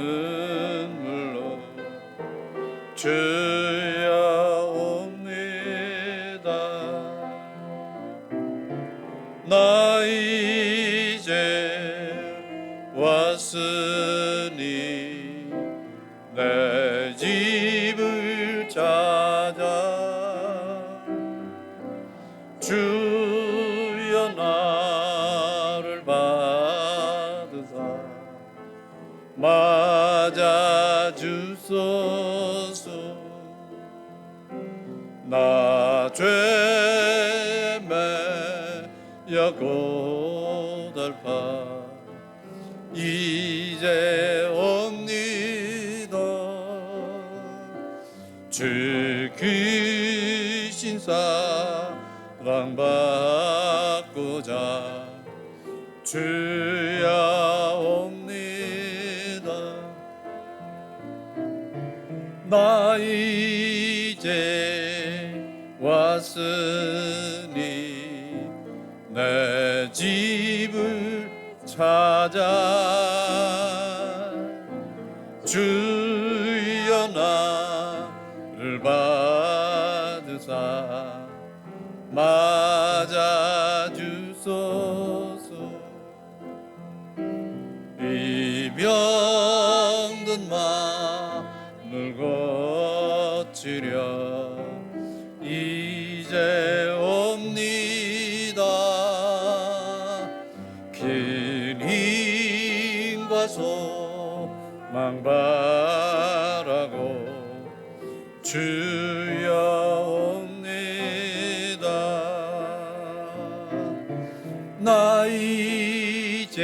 눈물로 주여옵니다. 나 이제 왔으니 내 집을 찾아 주여 나를 받으사 맞아 주소서. 나 죄에 매여 고달파 이제 옵니다. 주 크신 사랑받고자 주여 옵니다. 나 이제 왔으니 내 집을 찾아 주여 나를 받으사 맞아 주소서. 이 병든 마음을 고치려 이제 옵니다. 긴 힘과 소망 바라고 주여 옵니다. 나 이제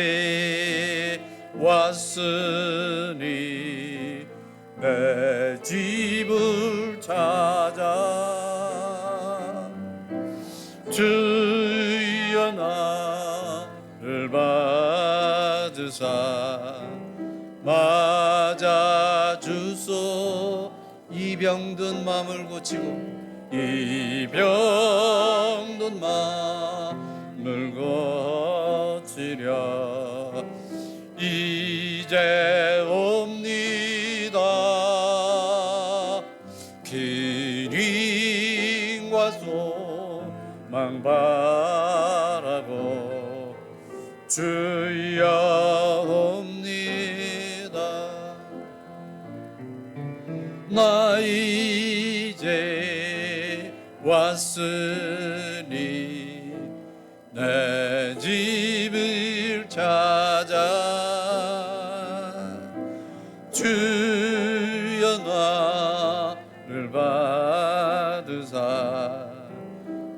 왔으니 내 집을 찾아 주여 나를 받으사 맞아 주소. 이 병든 마음을 고치고 이 병든 마음을 고치려 이제 옵니다. 긴 힘과 소망 바라고 주여 옵니다. 나 이제 왔으니 내 집을 찾아 주여 나를 받으사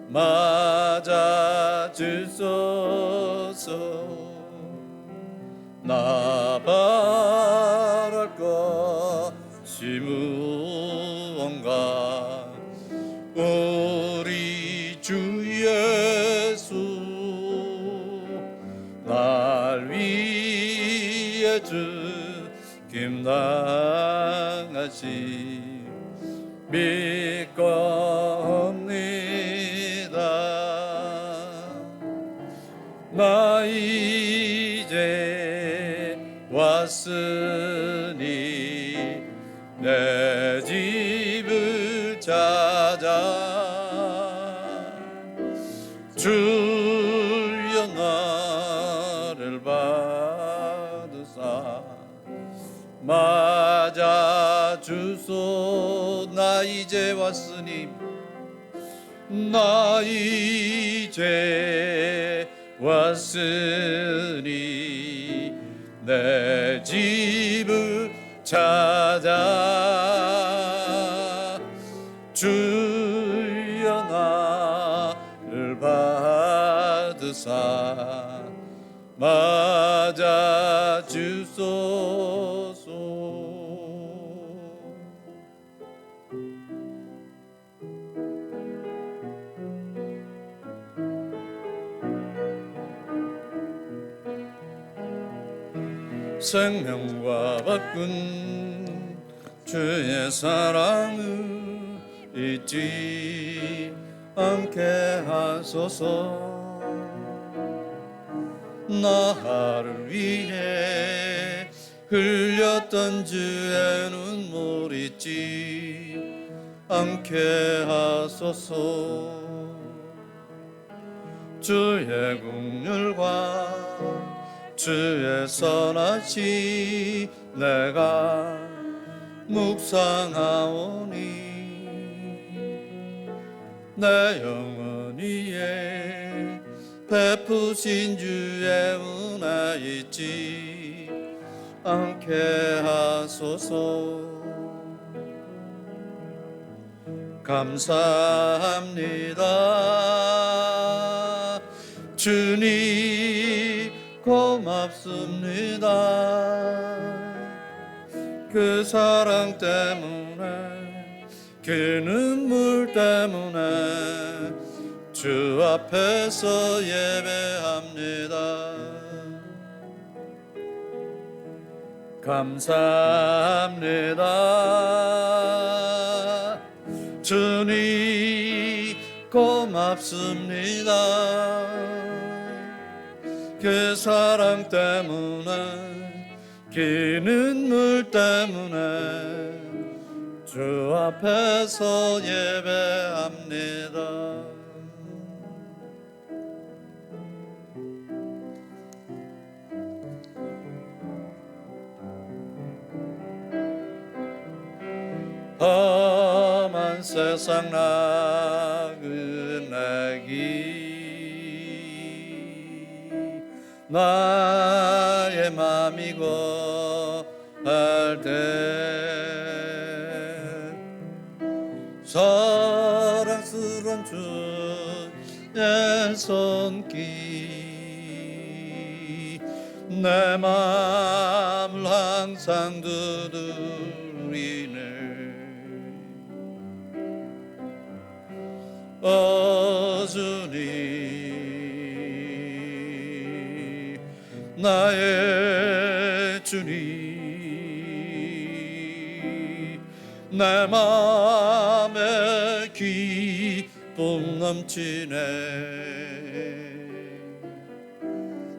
맞아 주소서. 나 바랄 것이 무언가 우리 주 예수 날 위해 죽임 당하시 믿고 옵니다. 나 이제 왔으니 내 집을 찾아 주여 나를 받으사 맞아 주소. 나 이제 왔으니 나 이제 왔으니 내 집을 찾아 주여 나를 받으사 맞아 주소서. 생명과 바꾼 주의 사랑을 잊지 않게 하소서. 나를 위해 흘렸던 주의 눈물 잊지 않게 하소서. 주의 긍휼과 주의 선하시 내가 묵상하오니 내 영혼 위에 베푸신 주의 은혜 잊지 않게 하소서. 감사합니다 주님, 고맙습니다. 그 사랑 때문에, 그 눈물 때문에 주 앞에서 예배합니다. 감사합니다 주님, 고맙습니다. 그 사랑 때문에, 그 눈물 때문에 주 앞에서 예배합니다. 험한 세상 나그네기 나의 맘이 거할 때 사랑스런 주의 손길 내 맘을 항상 두드리네. 주님, 나의 주님, 내 맘에 기쁨 넘치네.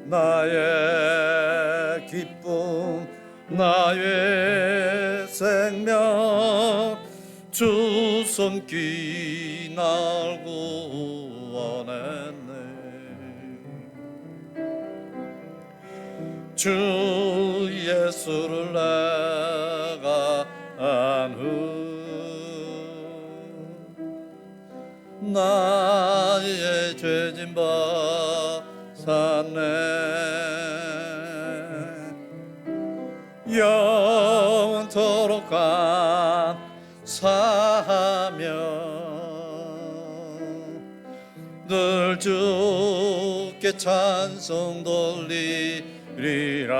나의 기쁨, 나의 생명, 주 손길 날 구원했네. 주 예수를 내가 안 후 나의 죄진 벗었네. 영원토록 감사하며 늘 주께 찬송 돌리리라.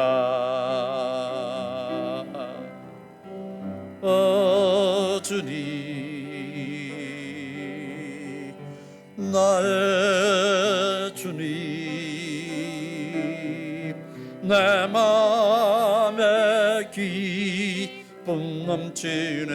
주님, 나의 주님, 내 맘에 기쁨 넘치네.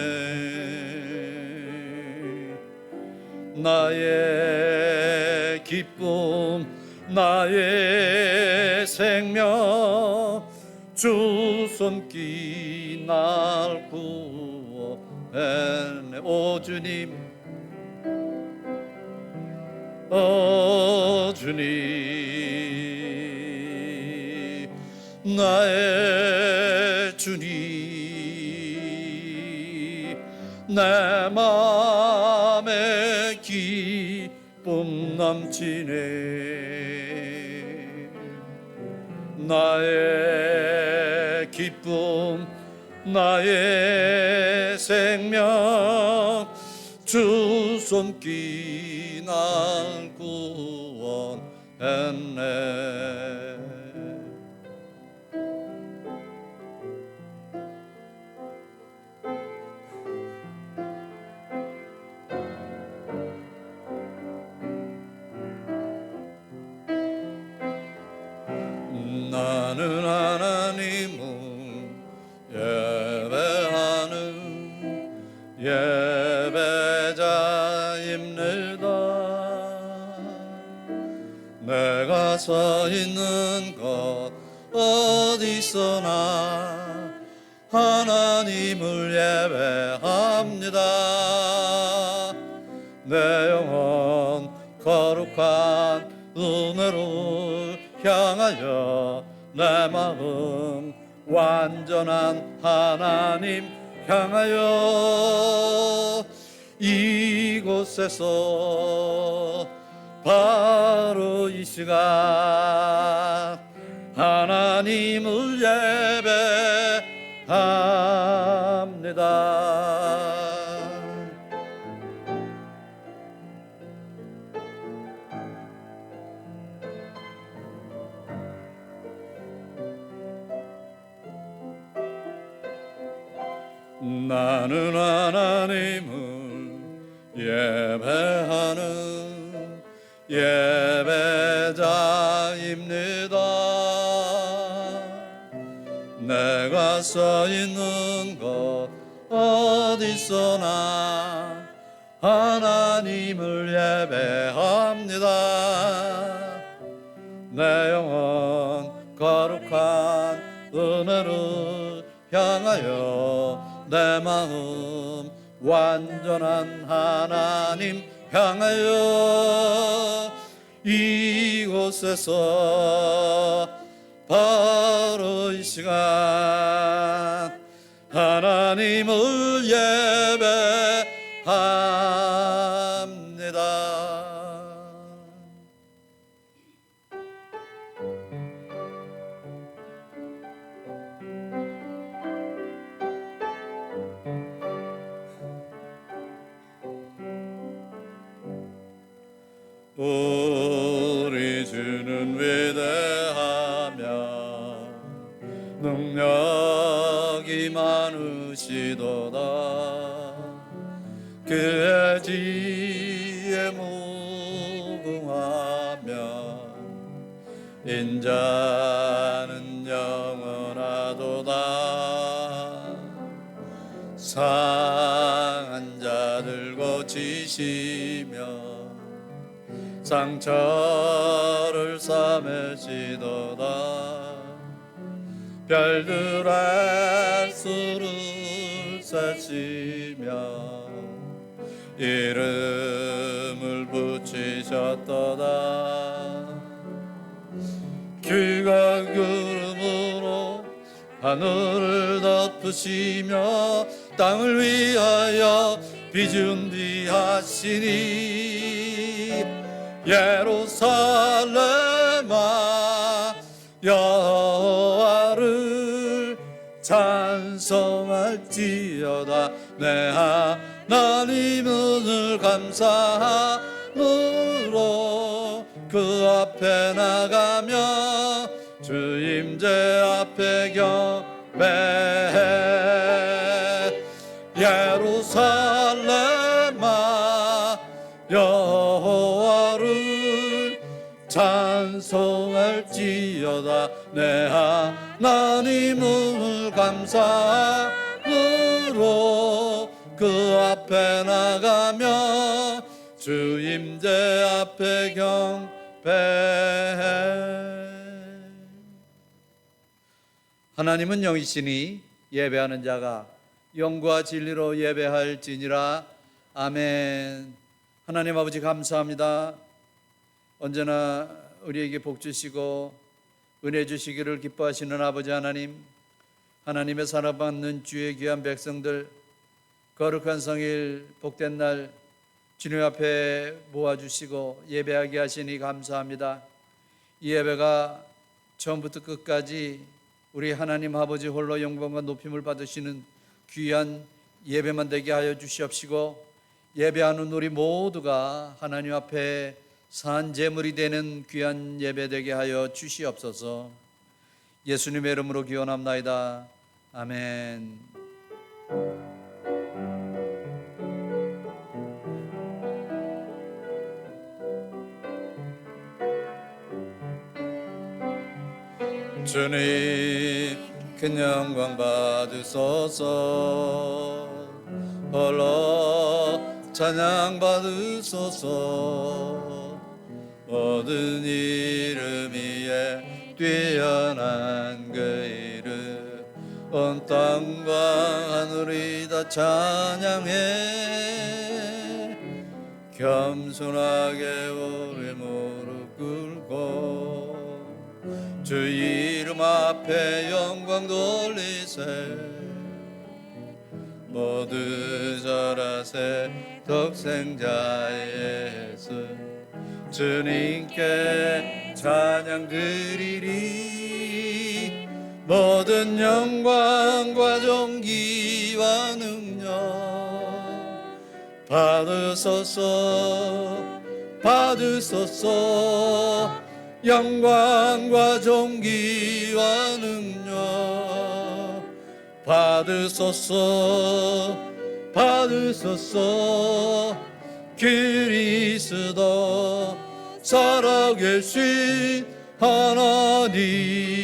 나의 기쁨, 나의 생명, 주 손길 날 구원했네. 오 주님, 오 주님, 나의 주님, 내 맘에 기쁨 넘치네. 나의 기쁨, 나의 생명, 주 손길 날 구원했네. 나는 하나님을 예배하는 예배자입니다. 내가 서 있는 곳 어디서나 하나님을 예배합니다. 내 영혼 거룩한 은혜를 향하여 내 마음 완전한 하나님 향하여 이곳에서 바로 이 시간 하나님을 예배합니다. 나는 하나님을 예배하는 예배자입니다. 내가 서 있는 곳 어디서나 하나님을 예배합니다. 내 영혼 거룩한 은혜를 향하여 내 마음 완전한 하나님 향하여 이곳에서 바로 이 시간 하나님을 예배합니다. 우리 주는 위대하며 능력이 많으시도다. 그의 지혜 무궁하며 인자는 영원하도다. 상한 자들 고치시며 상처를 싸매시도다. 별들의 수를 세시며 이름을 붙이셨도다. 그가 구름으로 하늘을 덮으시며 땅을 위하여 비 준비하시니 예루살렘아 여호와를 찬송할지어다. 내 하나님을 감사함으로 그 앞에 나가며 주 임재 앞에 경배해. 예루살렘아 여호와를 찬송할지어다. 내 하나님을 감사함으로 그 앞에 나가며 주 임재 앞에 경배해. 하나님은 영이시니 예배하는 자가 영과 진리로 예배할지니라. 아멘. 하나님 아버지 감사합니다. 언제나 우리에게 복 주시고 은혜 주시기를 기뻐하시는 아버지 하나님, 하나님의 사랑받는 주의 귀한 백성들, 거룩한 성일 복된 날 주님 앞에 모아주시고 예배하게 하시니 감사합니다. 이 예배가 처음부터 끝까지 우리 하나님 아버지 홀로 영광과 높임을 받으시는 귀한 예배만 되게 하여 주시옵시고, 예배하는 우리 모두가 하나님 앞에 산 제물이 되는 귀한 예배 되게 하여 주시옵소서. 예수님의 이름으로 기원합나이다. 아멘. 주님 큰 영광 받으소서. 홀로 찬양 받으소서. 모든 이름 위에 뛰어난 그 이름 온 땅과 하늘이 다 찬양해 겸손하게 우리 무릎 꿇고 주 이름 앞에 영광 돌리세 모두 절하세 독생자 예수 주님께 찬양 드리리 모든 영광과 존귀와 능력 받으소서 받으소서 영광과 존귀와 능력 받으소서 받으소서 그리스도 살아계신 하나님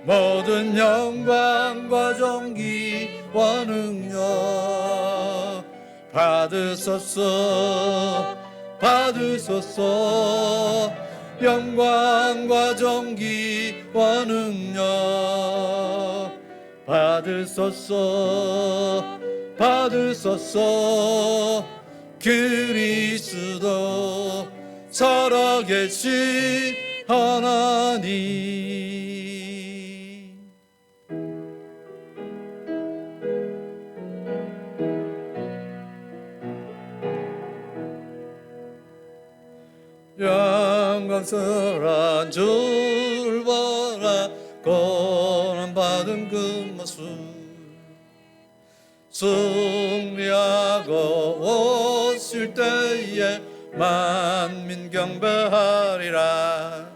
모든 영광과 존귀와 능력 받으소서 받으소서 영광과 존귀와 능력 받으소서 받으소서 그리스도 살아계신 하나님 영광스러운 주를 보라 고난받은 그 모습 승리하고 오실 때에 만민 경배하리라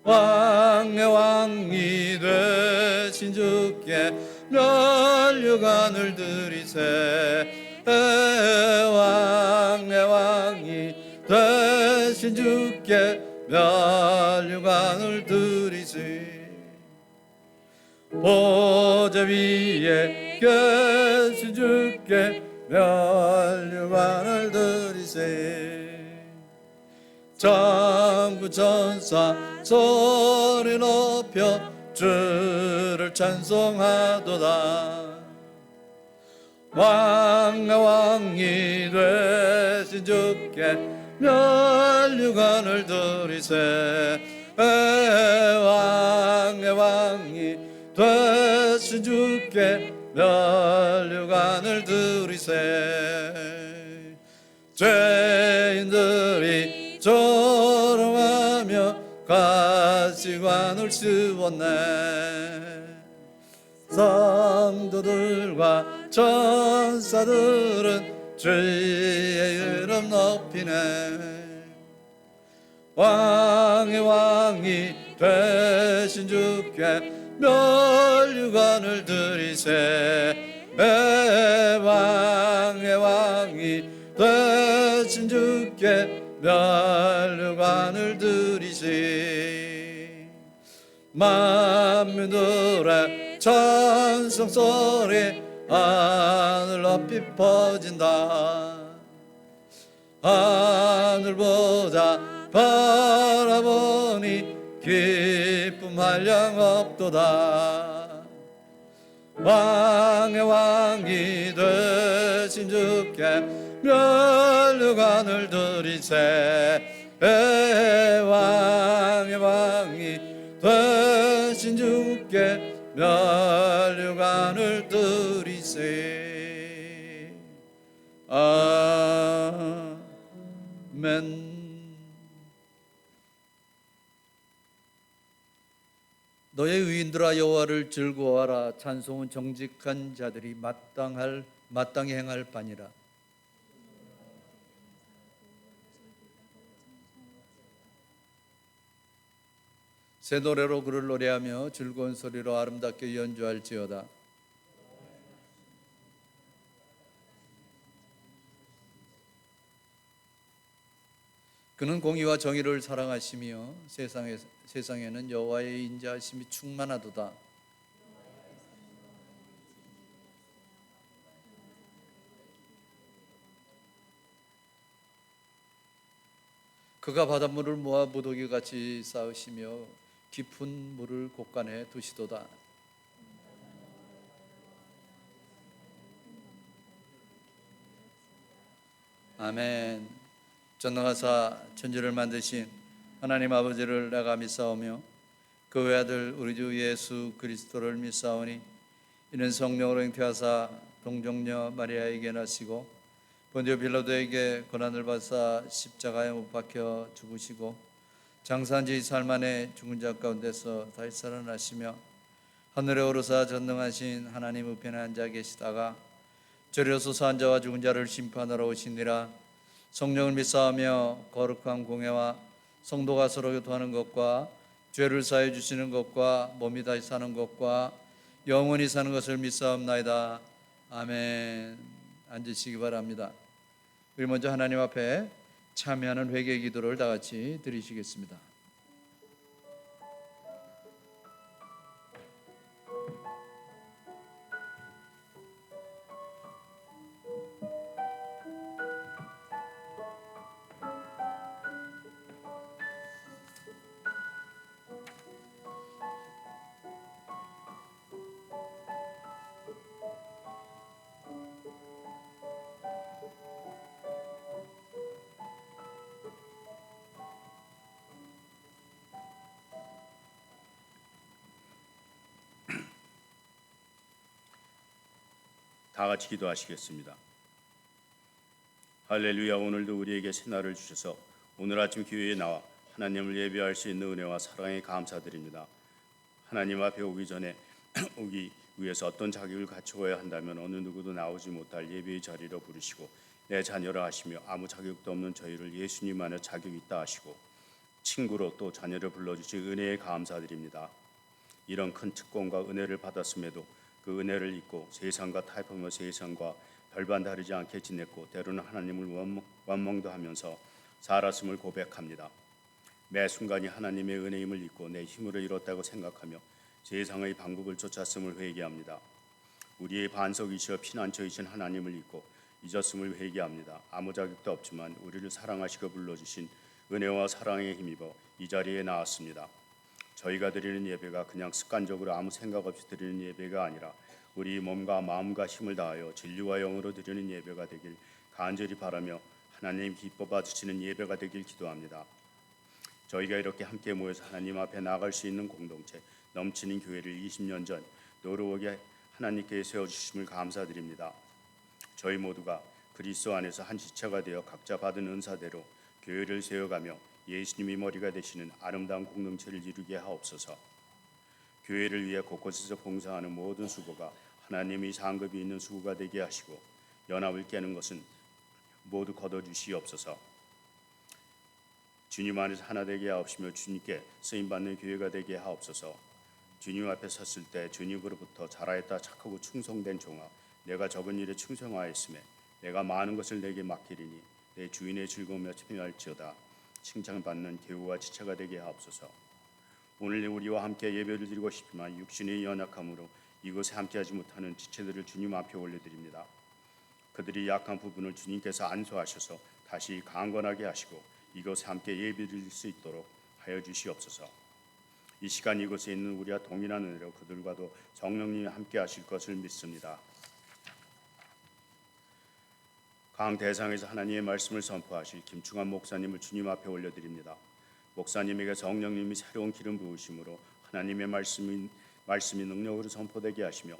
왕의 왕이 되신 주께 멸류관을 드리세 왕의 왕이 되신 주께 멸류관을 드리세 보좌 위에 계신 주께 멸류관을 드리세 전구 전사 소리 높여 주를 찬송하도다 왕의 왕이 되신 주께 멸류관을 드리세 왕의 왕이 되신 주께 멸류관을 드리세 죄인들이 조롱하며 가시관을 씌웠네 성도들과 천사들은 주의 이름 높이네 왕의 왕이 되신 주께 멸류관을 드리세 왕의 왕이 되신 주께 멸류관을 드리세 만민들의 찬송소리 하늘 높이 퍼진다 하늘보다 바라보니 기쁨 한량 없도다 왕의 왕이 되신 주께 멸류관을 드리세 왕의 왕이 되신 주께 멸류관을 드리세 아멘 너의 의인들아 여호와를 즐거워하라 찬송은 정직한 자들이 마땅히 행할 바니라 새 노래로 그를 노래하며 즐거운 소리로 아름답게 연주할지어다 그는 공의와 정의를 사랑하시며 세상에는 여호와의 인자하심이 충만하도다 그가 바닷물을 모아 무더기같이 쌓으시며 깊은 물을 곳간에 두시도다 아멘. 전능하사 천지를 만드신 하나님 아버지를 내가 믿사오며 그 외아들 우리 주 예수 그리스도를 믿사오니 이는 성령으로 잉태하사 동정녀 마리아에게 나시고 본디오 빌라도에게 고난을 받사 십자가에 못 박혀 죽으시고 장사한 지 사흘 만에 죽은 자 가운데서 다시 살아나시며 하늘에 오르사 전능하신 하나님 우편에 앉아 계시다가 저리로 솟아난 자와 죽은 자를 심판하러 오시니라. 성령을 믿사오며 거룩한 공회와 성도가 서로 교통하는 것과 죄를 사해 주시는 것과 몸이 다시 사는 것과 영원히 사는 것을 믿사옵나이다. 아멘. 앉으시기 바랍니다. 우리 먼저 하나님 앞에 참여하는 회개 기도를 다 같이 드리시겠습니다. 다 같이 기도하시겠습니다. 할렐루야. 오늘도 우리에게 새날을 주셔서 오늘 아침 교회에 나와 하나님을 예배할 수 있는 은혜와 사랑에 감사드립니다. 하나님 앞에 오기 전에 오기 위해서 어떤 자격을 갖추어야 한다면 어느 누구도 나오지 못할 예배의 자리로 부르시고 내 자녀라 하시며 아무 자격도 없는 저희를 예수님 안에 자격이 있다 하시고 친구로 또 자녀를 불러주신 은혜에 감사드립니다. 이런 큰 특권과 은혜를 받았음에도 그 은혜를 잊고 세상과 타협하며 세상과 별반 다르지 않게 지냈고 때로는 하나님을 원망도 하면서 살았음을 고백합니다. 매 순간이 하나님의 은혜임을 잊고 내 힘으로 이뤘다고 생각하며 세상의 방법을 쫓았음을 회개합니다. 우리의 반석이시여 피난처이신 하나님을 잊고 잊었음을 회개합니다. 아무 자격도 없지만 우리를 사랑하시고 불러주신 은혜와 사랑에 힘입어 이 자리에 나왔습니다. 저희가 드리는 예배가 그냥 습관적으로 아무 생각 없이 드리는 예배가 아니라 우리 몸과 마음과 힘을 다하여 진리와 영으로 드리는 예배가 되길 간절히 바라며 하나님 기뻐 받으시는 예배가 되길 기도합니다. 저희가 이렇게 함께 모여서 하나님 앞에 나갈 수 있는 공동체 넘치는 교회를 20년 전 노루옥에 하나님께 세워주심을 감사드립니다. 저희 모두가 그리스도 안에서 한 지체가 되어 각자 받은 은사대로 교회를 세워가며 예수님이 머리가 되시는 아름다운 공동체를 이루게 하옵소서. 교회를 위해 곳곳에서 봉사하는 모든 수고가 하나님이 상급이 있는 수고가 되게 하시고 연합을 깨는 것은 모두 거둬주시옵소서. 주님 안에서 하나 되게 하옵시며 주님께 쓰임받는 교회가 되게 하옵소서. 주님 앞에 섰을 때 주님으로부터 잘하였다 착하고 충성된 종아 내가 적은 일에 충성하였음에 내가 많은 것을 내게 맡기리니 내 주인의 즐거움에 참여할지어다 칭찬받는 교우와 지체가 되게 하옵소서. 오늘 우리와 함께 예배를 드리고 싶지만 육신의 연약함으로 이곳에 함께하지 못하는 지체들을 주님 앞에 올려드립니다. 그들이 약한 부분을 주님께서 안수하셔서 다시 강건하게 하시고 이곳에 함께 예배드릴 수 있도록 하여 주시옵소서. 이 시간 이곳에 있는 우리와 동일한 은혜로 그들과도 성령님이 함께 하실 것을 믿습니다. 강 대상에서 하나님의 말씀을 선포하실 김충환 목사님을 주님 앞에 올려드립니다. 목사님에게 성령님이 새로운 기름 부으심으로 하나님의 말씀이 능력으로 선포되게 하시며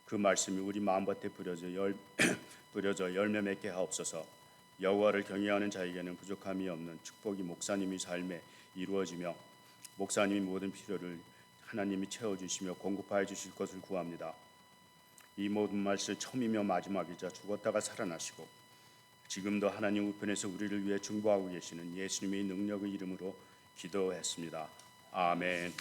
그 말씀이 우리 마음밭에 뿌려져 열매 맺게 하옵소서. 여호와를 경외하는 자에게는 부족함이 없는 축복이 목사님의 삶에 이루어지며 목사님의 모든 필요를 하나님이 채워주시며 공급하여 주실 것을 구합니다. 이 모든 말씀 처음이며 마지막이자 죽었다가 살아나시고 지금도 하나님 우편에서 우리를 위해 중보하고 계시는 예수님의 능력의 이름으로 기도했습니다. 아멘.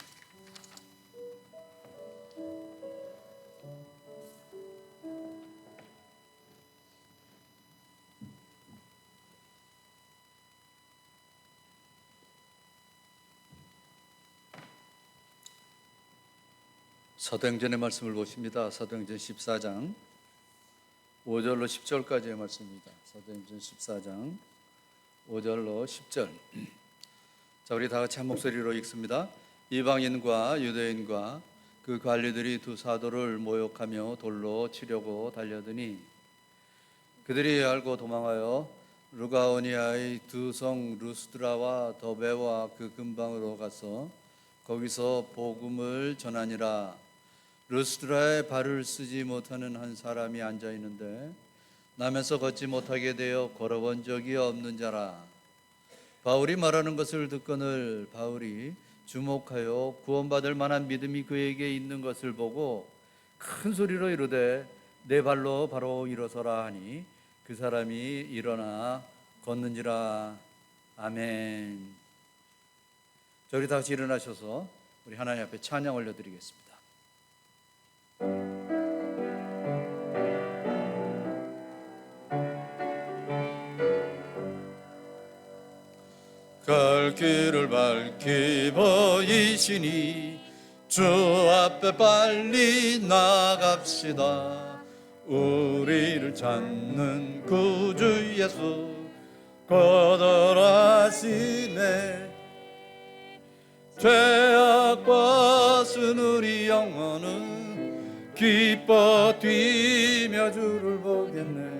사도행전의 말씀을 보십니다. 사도행전 14장 5절로 10절까지의 말씀입니다. 사도행전 14장 5절로 10절. 자, 우리 다 같이 한 목소리로 읽습니다. 이방인과 유대인과 그 관리들이 두 사도를 모욕하며 돌로 치려고 달려드니 그들이 알고 도망하여 루가오니아의 두 성 루스드라와 더베와 그 근방으로 가서 거기서 복음을 전하니라. 루스드라에 발을 쓰지 못하는 한 사람이 앉아 있는데 남에서 걷지 못하게 되어 걸어본 적이 없는 자라. 바울이 말하는 것을 듣거늘 바울이 주목하여 구원받을 만한 믿음이 그에게 있는 것을 보고 큰 소리로 이르되 내 발로 바로 일어서라 하니 그 사람이 일어나 걷는지라. 아멘. 자, 우리 다 같이 일어나셔서 우리 하나님 앞에 찬양 올려드리겠습니다. 갈 길을 밝히 보이시니 주 앞에 빨리 나갑시다. 우리를 찾는 구주 예수 거절하시네. 죄악과 쓴 우리 영혼은 기뻐 뛰며 주를 보겠네.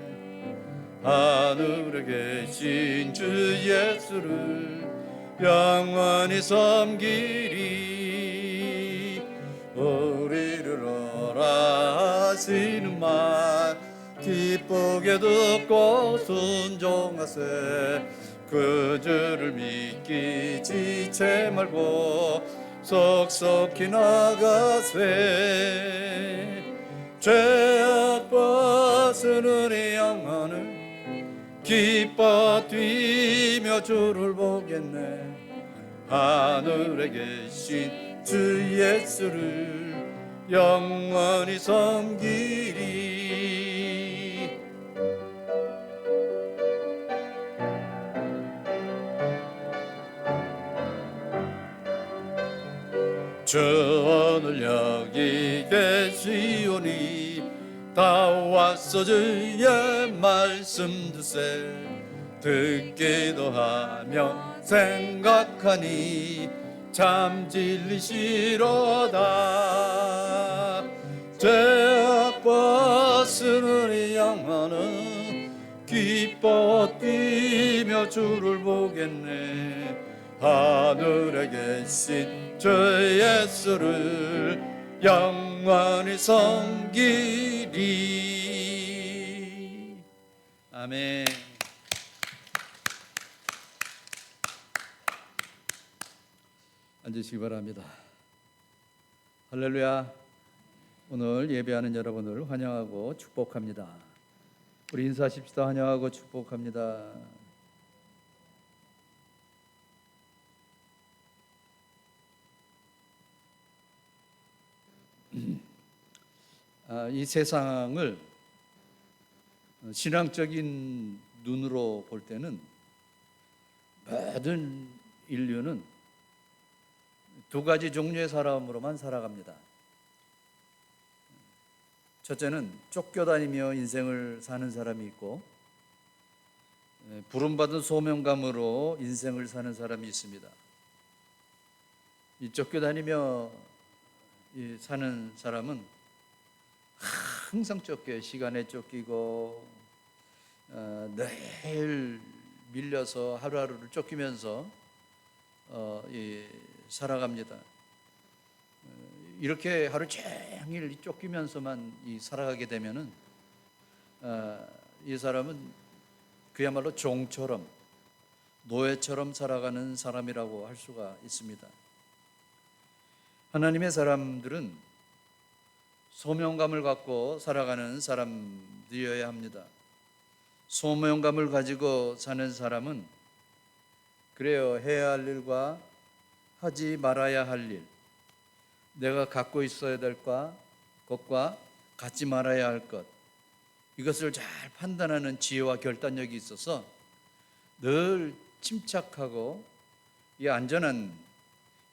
하늘에 계신 주 예수를 영원히 섬기리. 우리를 오라 하시는 말 기쁘게 듣고 순종하세. 그 주를 믿기 지체 말고 속속히 나가세. 죄악과 쓴 우리 영혼을 기뻐 뛰며 주를 보겠네. 하늘에 계신 주 예수를 영원히 섬기리. 주 오늘 여기 계시오니 다 왔어 주의 말씀 듣세. 듣기도 하며 생각하니 참 진리시로다. 죄악과 쓴 우리 영혼은 기뻐 뛰며 주를 보겠네. 하늘에 계신 주 예수를 영원히 섬기리. 아멘. 앉으시기 바랍니다. 할렐루야. 오늘 예배하는 여러분을 환영하고 축복합니다. 우리 인사하십시다. 환영하고 축복합니다. 이 세상을 신앙적인 눈으로 볼 때는 모든 인류는 두 가지 종류의 사람으로만 살아갑니다. 첫째는 쫓겨다니며 인생을 사는 사람이 있고, 부름받은 소명감으로 인생을 사는 사람이 있습니다. 이 쫓겨다니며 사는 사람은 항상 쫓겨요. 시간에 쫓기고 늘 밀려서 하루하루를 쫓기면서 살아갑니다. 이렇게 하루 종일 쫓기면서만 살아가게 되면은 이 사람은 그야말로 종처럼, 노예처럼 살아가는 사람이라고 할 수가 있습니다. 하나님의 사람들은 소명감을 갖고 살아가는 사람들이어야 합니다. 소명감을 가지고 사는 사람은 그래요, 해야 할 일과 하지 말아야 할 일, 내가 갖고 있어야 될 것과 갖지 말아야 할 것, 이것을 잘 판단하는 지혜와 결단력이 있어서 늘 침착하고 안전한,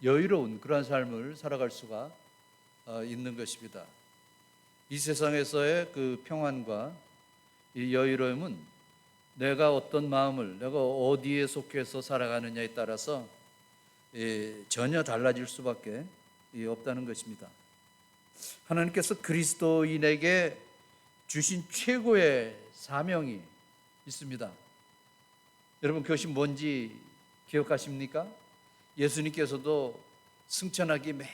여유로운 그러한 삶을 살아갈 수가 있는 것입니다. 이 세상에서의 그 평안과 이 여유로움은 내가 어떤 마음을, 내가 어디에 속해서 살아가느냐에 따라서 전혀 달라질 수밖에 없다는 것입니다. 하나님께서 그리스도인에게 주신 최고의 사명이 있습니다. 여러분 그것이 뭔지 기억하십니까? 예수님께서도 승천하기 맨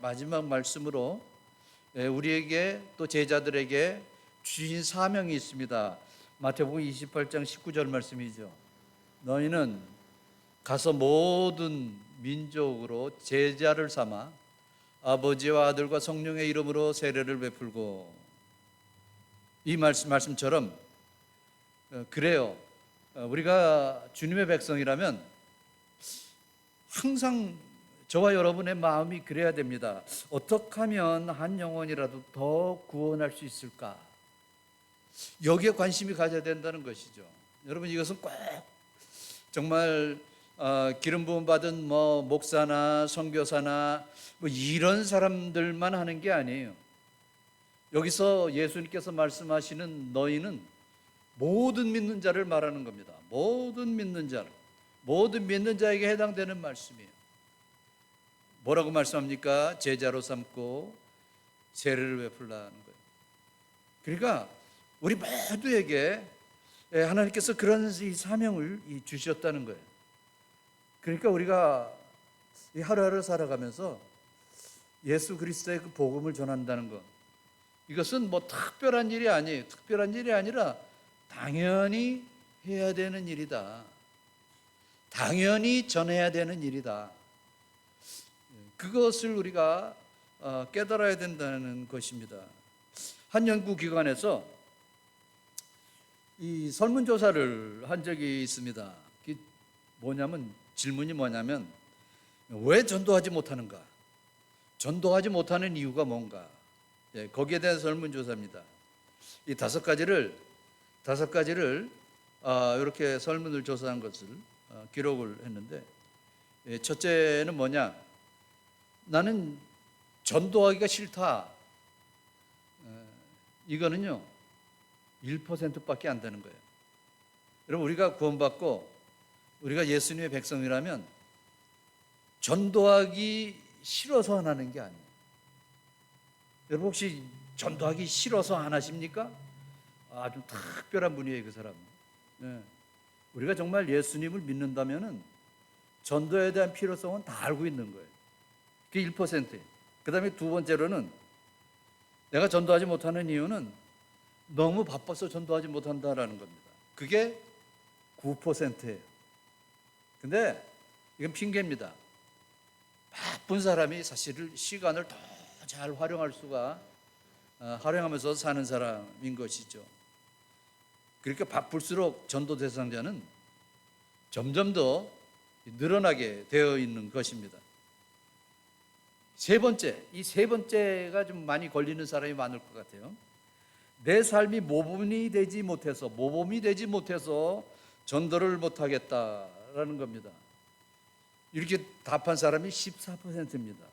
마지막 말씀으로 우리에게 또 제자들에게 주신 사명이 있습니다. 마태복음 28장 19절 말씀이죠. 너희는 가서 모든 민족으로 제자를 삼아 아버지와 아들과 성령의 이름으로 세례를 베풀고, 이 말씀처럼 그래요. 우리가 주님의 백성이라면 항상 저와 여러분의 마음이 그래야 됩니다. 어떻게 하면 한 영혼이라도 더 구원할 수 있을까? 여기에 관심이 가져야 된다는 것이죠. 여러분 이것은 꼭 정말 기름 부음 받은 목사나 선교사나 이런 사람들만 하는 게 아니에요. 여기서 예수님께서 말씀하시는 너희는 모든 믿는 자를 말하는 겁니다. 모든 믿는 자에게 해당되는 말씀이에요. 뭐라고 말씀합니까? 제자로 삼고 세례를 베풀라는 거예요. 그러니까 우리 모두에게 하나님께서 그런 이 사명을 주셨다는 거예요. 그러니까 우리가 하루하루 살아가면서 예수 그리스도의 그 복음을 전한다는 것, 이것은 특별한 일이 아니에요. 특별한 일이 아니라 당연히 해야 되는 일이다. 당연히 전해야 되는 일이다. 그것을 우리가 깨달아야 된다는 것입니다. 한 연구기관에서 이 설문조사를 한 적이 있습니다. 질문이 뭐냐면 왜 전도하지 못하는가? 전도하지 못하는 이유가 뭔가? 거기에 대한 설문조사입니다. 이 다섯 가지를 이렇게 설문을 조사한 것을 기록을 했는데, 첫째는 뭐냐? 나는 전도하기가 싫다. 이거는요 1%밖에 안 되는 거예요. 여러분 우리가 구원받고 우리가 예수님의 백성이라면 전도하기 싫어서 안 하는 게 아니에요. 여러분 혹시 전도하기 싫어서 안 하십니까? 아주 특별한 분이에요, 그 사람은. 우리가 정말 예수님을 믿는다면은 전도에 대한 필요성은 다 알고 있는 거예요. 그게 1%예요. 그 다음에 두 번째로는 내가 전도하지 못하는 이유는 너무 바빠서 전도하지 못한다라는 겁니다. 그게 9%예요. 근데 이건 핑계입니다. 바쁜 사람이 사실 시간을 더 잘 활용하면서 사는 사람인 것이죠. 그러니까 바쁠수록 전도 대상자는 점점 더 늘어나게 되어 있는 것입니다. 이 세 번째가 좀 많이 걸리는 사람이 많을 것 같아요. 내 삶이 모범이 되지 못해서 전도를 못하겠다라는 겁니다. 이렇게 답한 사람이 14%입니다.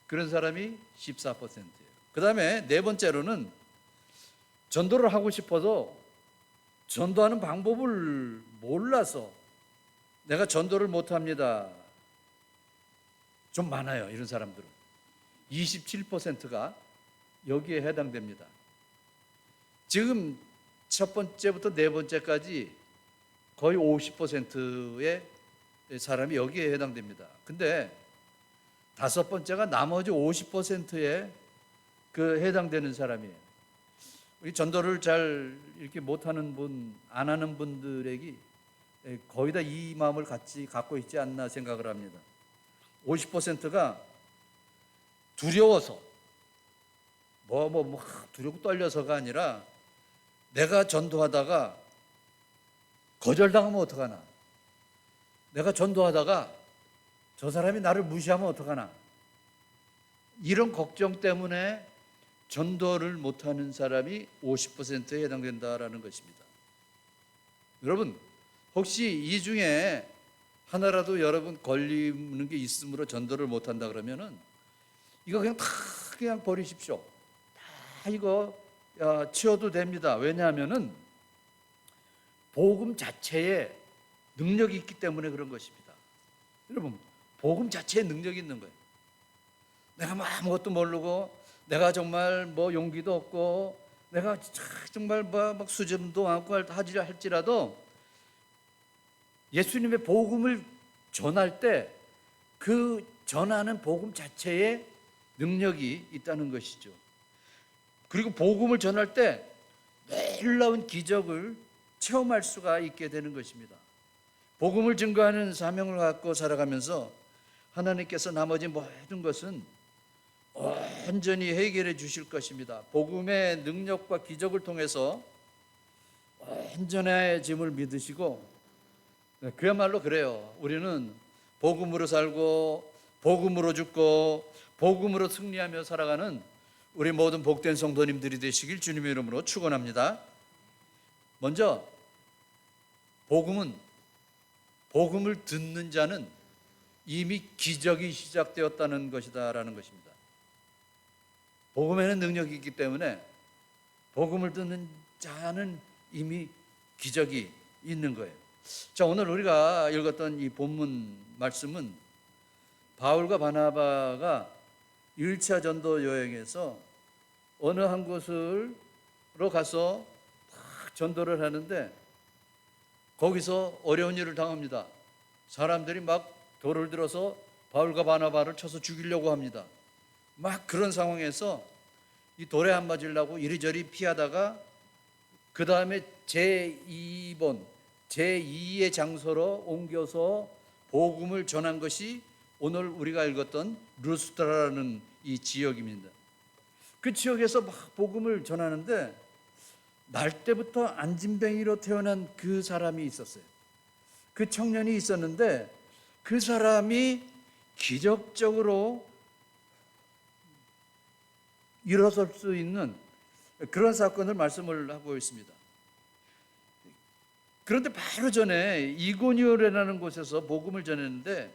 그런 사람이 14%예요. 그 다음에 네 번째로는 전도를 하고 싶어서 전도하는 방법을 몰라서 내가 전도를 못합니다. 좀 많아요, 이런 사람들은. 27%가 여기에 해당됩니다. 지금 첫 번째부터 네 번째까지 거의 50%의 사람이 여기에 해당됩니다. 근데 다섯 번째가 나머지 50%에 해당되는 사람이에요. 우리 전도를 잘 이렇게 못하는 분, 안 하는 분들에게 거의 다 이 마음을 같이 갖고 있지 않나 생각을 합니다. 50%가 두려워서 두렵고 떨려서가 아니라 내가 전도하다가 거절당하면 어떡하나, 내가 전도하다가 저 사람이 나를 무시하면 어떡하나, 이런 걱정 때문에 전도를 못하는 사람이 50%에 해당된다라는 것입니다. 여러분 혹시 이 중에 하나라도 여러분 걸리는 게 있으므로 전도를 못한다 그러면은 이거 그냥 버리십시오. 다 이거 치워도 됩니다. 왜냐하면은 복음 자체에 능력이 있기 때문에 그런 것입니다. 여러분 복음 자체에 능력이 있는 거예요. 내가 아무것도 모르고 내가 정말 용기도 없고 내가 정말 막 수줍음도 많고 할지라도 예수님의 복음을 전할 때 그 전하는 복음 자체에 능력이 있다는 것이죠. 그리고 복음을 전할 때 놀라운 기적을 체험할 수가 있게 되는 것입니다. 복음을 증거하는 사명을 갖고 살아가면서 하나님께서 나머지 모든 것은 온전히 해결해 주실 것입니다. 복음의 능력과 기적을 통해서 온전해짐을 믿으시고, 그야말로 그래요. 우리는 복음으로 살고 복음으로 죽고 복음으로 승리하며 살아가는 우리 모든 복된 성도님들이 되시길 주님의 이름으로 축원합니다. 먼저 복음을 듣는 자는 이미 기적이 시작되었다는 것이다라는 것입니다. 복음에는 능력이 있기 때문에 복음을 듣는 자는 이미 기적이 있는 거예요. 자, 오늘 우리가 읽었던 이 본문 말씀은 바울과 바나바가 1차 전도 여행에서 어느 한 곳으로 가서 전도를 하는데 거기서 어려운 일을 당합니다. 사람들이 막 돌을 들어서 바울과 바나바를 쳐서 죽이려고 합니다. 막 그런 상황에서 이 돌에 안 맞으려고 이리저리 피하다가 그 다음에 제2의 장소로 옮겨서 복음을 전한 것이 오늘 우리가 읽었던 루스드라라는 이 지역입니다. 그 지역에서 막 복음을 전하는데 날 때부터 안진뱅이로 태어난 그 사람이 있었어요. 그 청년이 있었는데 그 사람이 기적적으로 일어설 수 있는 그런 사건을 말씀을 하고 있습니다. 그런데 바로 전에 이고니오라는 곳에서 복음을 전했는데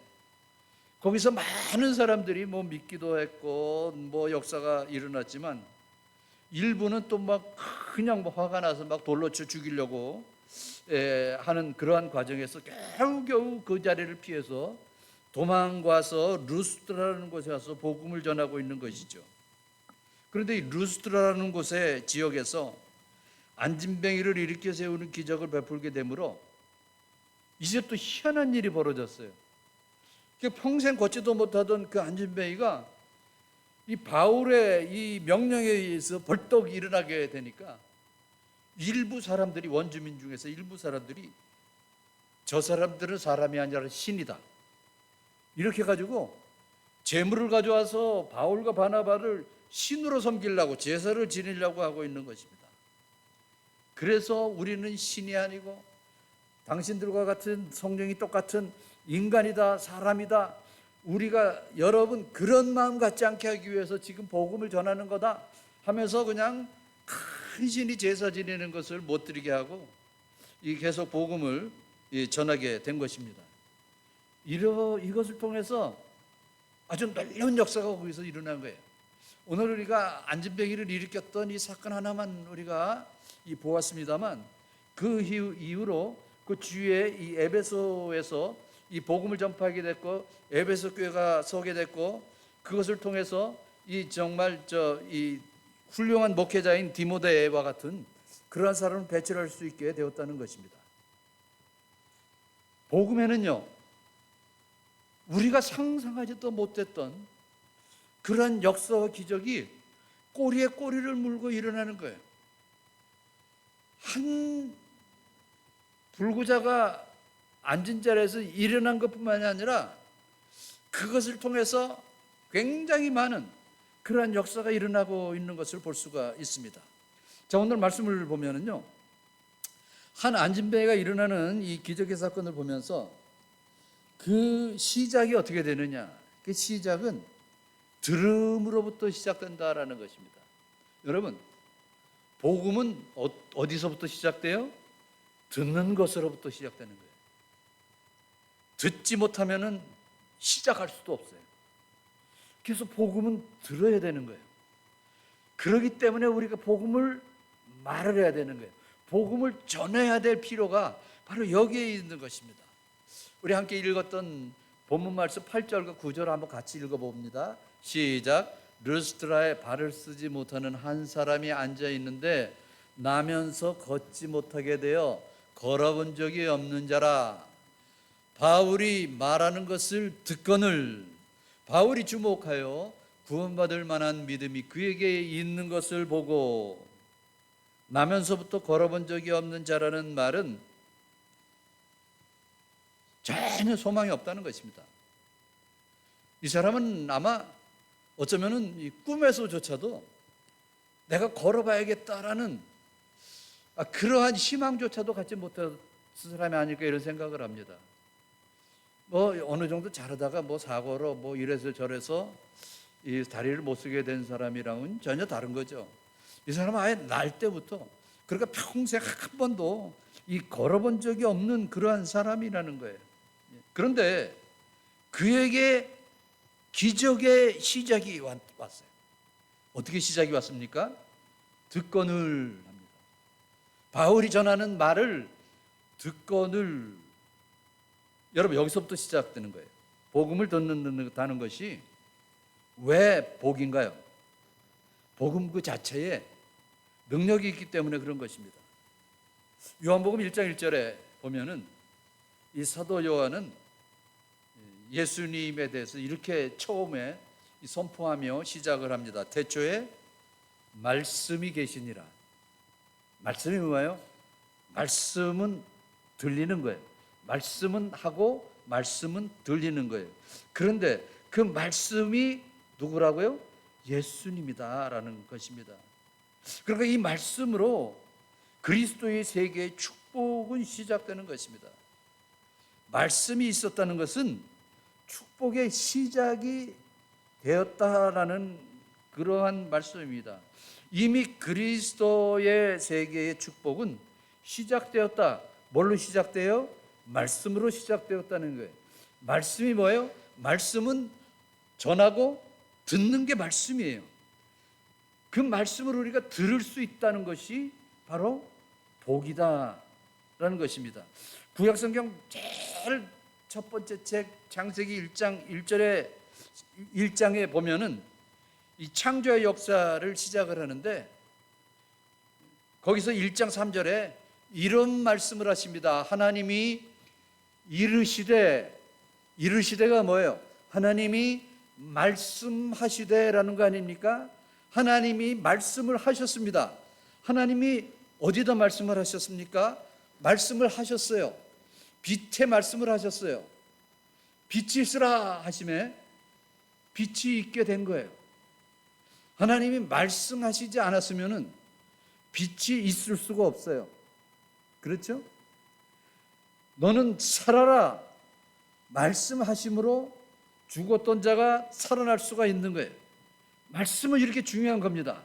거기서 많은 사람들이 믿기도 했고 역사가 일어났지만 일부는 또 막 그냥 화가 나서 막 돌로 쳐 죽이려고 하는 그러한 과정에서 겨우겨우 그 자리를 피해서 도망가서 루스드라라는 곳에 가서 복음을 전하고 있는 것이죠. 그런데 이 루스드라라는 곳의 지역에서 안진뱅이를 일으켜 세우는 기적을 베풀게 되므로 이제 또 희한한 일이 벌어졌어요. 평생 걷지도 못하던 그 안진뱅이가 이 바울의 이 명령에 의해서 벌떡 일어나게 되니까 일부 사람들이, 원주민 중에서 일부 사람들이 저 사람들은 사람이 아니라 신이다 이렇게 가지고 제물을 가져와서 바울과 바나바를 신으로 섬기려고 제사를 지내려고 하고 있는 것입니다. 그래서 우리는 신이 아니고 당신들과 같은 성령이 똑같은 인간이다, 사람이다. 우리가 여러분 그런 마음 갖지 않게 하기 위해서 지금 복음을 전하는 거다 하면서 그냥 큰 신이 제사 지내는 것을 못 드리게 하고 계속 복음을 전하게 된 것입니다. 이것을 통해서 아주 놀라운 역사가 거기서 일어난 거예요. 오늘 우리가 안진뱅이를 일으켰던 이 사건 하나만 우리가 보았습니다만 그 이후로 그 주위에 이 에베소에서 이 복음을 전파하게 됐고 에베소 교회가 서게 됐고 그것을 통해서 정말 이 훌륭한 목회자인 디모데와 같은 그러한 사람을 배출할 수 있게 되었다는 것입니다. 복음에는요 우리가 상상하지도 못했던 그러한 역사와 기적이 꼬리에 꼬리를 물고 일어나는 거예요. 한 불구자가 앉은 자리에서 일어난 것뿐만이 아니라 그것을 통해서 굉장히 많은 그러한 역사가 일어나고 있는 것을 볼 수가 있습니다. 자, 오늘 말씀을 보면은요, 한 안진뱅이가 일어나는 이 기적의 사건을 보면서 그 시작이 어떻게 되느냐? 그 시작은 들음으로부터 시작된다라는 것입니다. 여러분, 복음은 어디서부터 시작돼요? 듣는 것으로부터 시작되는 거예요. 듣지 못하면은 시작할 수도 없어요. 그래서 복음은 들어야 되는 거예요. 그렇기 때문에 우리가 복음을 말을 해야 되는 거예요. 복음을 전해야 될 필요가 바로 여기에 있는 것입니다. 우리 함께 읽었던 본문 말씀 8절과 9절을 한번 같이 읽어봅니다. 시작. 르스트라에 발을 쓰지 못하는 한 사람이 앉아 있는데 나면서 걷지 못하게 되어 걸어본 적이 없는 자라. 바울이 말하는 것을 듣거늘 바울이 주목하여 구원받을 만한 믿음이 그에게 있는 것을 보고 나면서부터 걸어본 적이 없는 자라는 말은 전혀 소망이 없다는 것입니다. 이 사람은 아마 어쩌면은 이 꿈에서조차도 내가 걸어봐야겠다라는 그러한 희망조차도 갖지 못한 사람이 아닐까 이런 생각을 합니다. 뭐 어느 정도 자르다가 뭐 사고로 뭐 이래서 저래서 이 다리를 못 쓰게 된 사람이랑은 전혀 다른 거죠. 이 사람은 아예 날 때부터 그러니까 평생 한 번도 이 걸어본 적이 없는 그러한 사람이라는 거예요. 그런데 그에게 기적의 시작이 왔어요. 어떻게 시작이 왔습니까? 듣거늘 합니다. 바울이 전하는 말을 듣거늘. 여러분 여기서부터 시작되는 거예요. 복음을 듣는다는 것이 왜 복인가요? 복음 그 자체에 능력이 있기 때문에 그런 것입니다. 요한복음 1장 1절에 보면은 이 사도 요한은 예수님에 대해서 이렇게 처음에 선포하며 시작을 합니다. 태초에 말씀이 계시니라. 말씀이 뭐예요? 말씀은 들리는 거예요. 말씀은 하고 말씀은 들리는 거예요. 그런데 그 말씀이 누구라고요? 예수님이다라는 것입니다. 그러니까 이 말씀으로 그리스도의 세계의 축복은 시작되는 것입니다. 말씀이 있었다는 것은 축복의 시작이 되었다라는 그러한 말씀입니다. 이미 그리스도의 세계의 축복은 시작되었다. 뭘로 시작돼요? 말씀으로 시작되었다는 거예요. 말씀이 뭐예요? 말씀은 전하고 듣는 게 말씀이에요. 그 말씀을 우리가 들을 수 있다는 것이 바로 복이다라는 것입니다. 구약성경 제일 첫 번째 책 창세기 1장 1장에 보면은 이 창조의 역사를 시작을 하는데 거기서 1장 3절에 이런 말씀을 하십니다. 하나님이 이르시되가 뭐예요? 하나님이 말씀하시되라는 거 아닙니까? 하나님이 말씀을 하셨습니다. 하나님이 어디다 말씀을 하셨습니까? 말씀을 하셨어요. 빛의 말씀을 하셨어요. 빛이 있으라 하심에 빛이 있게 된 거예요. 하나님이 말씀하시지 않았으면 빛이 있을 수가 없어요. 그렇죠? 너는 살아라 말씀하심으로 죽었던 자가 살아날 수가 있는 거예요. 말씀은 이렇게 중요한 겁니다.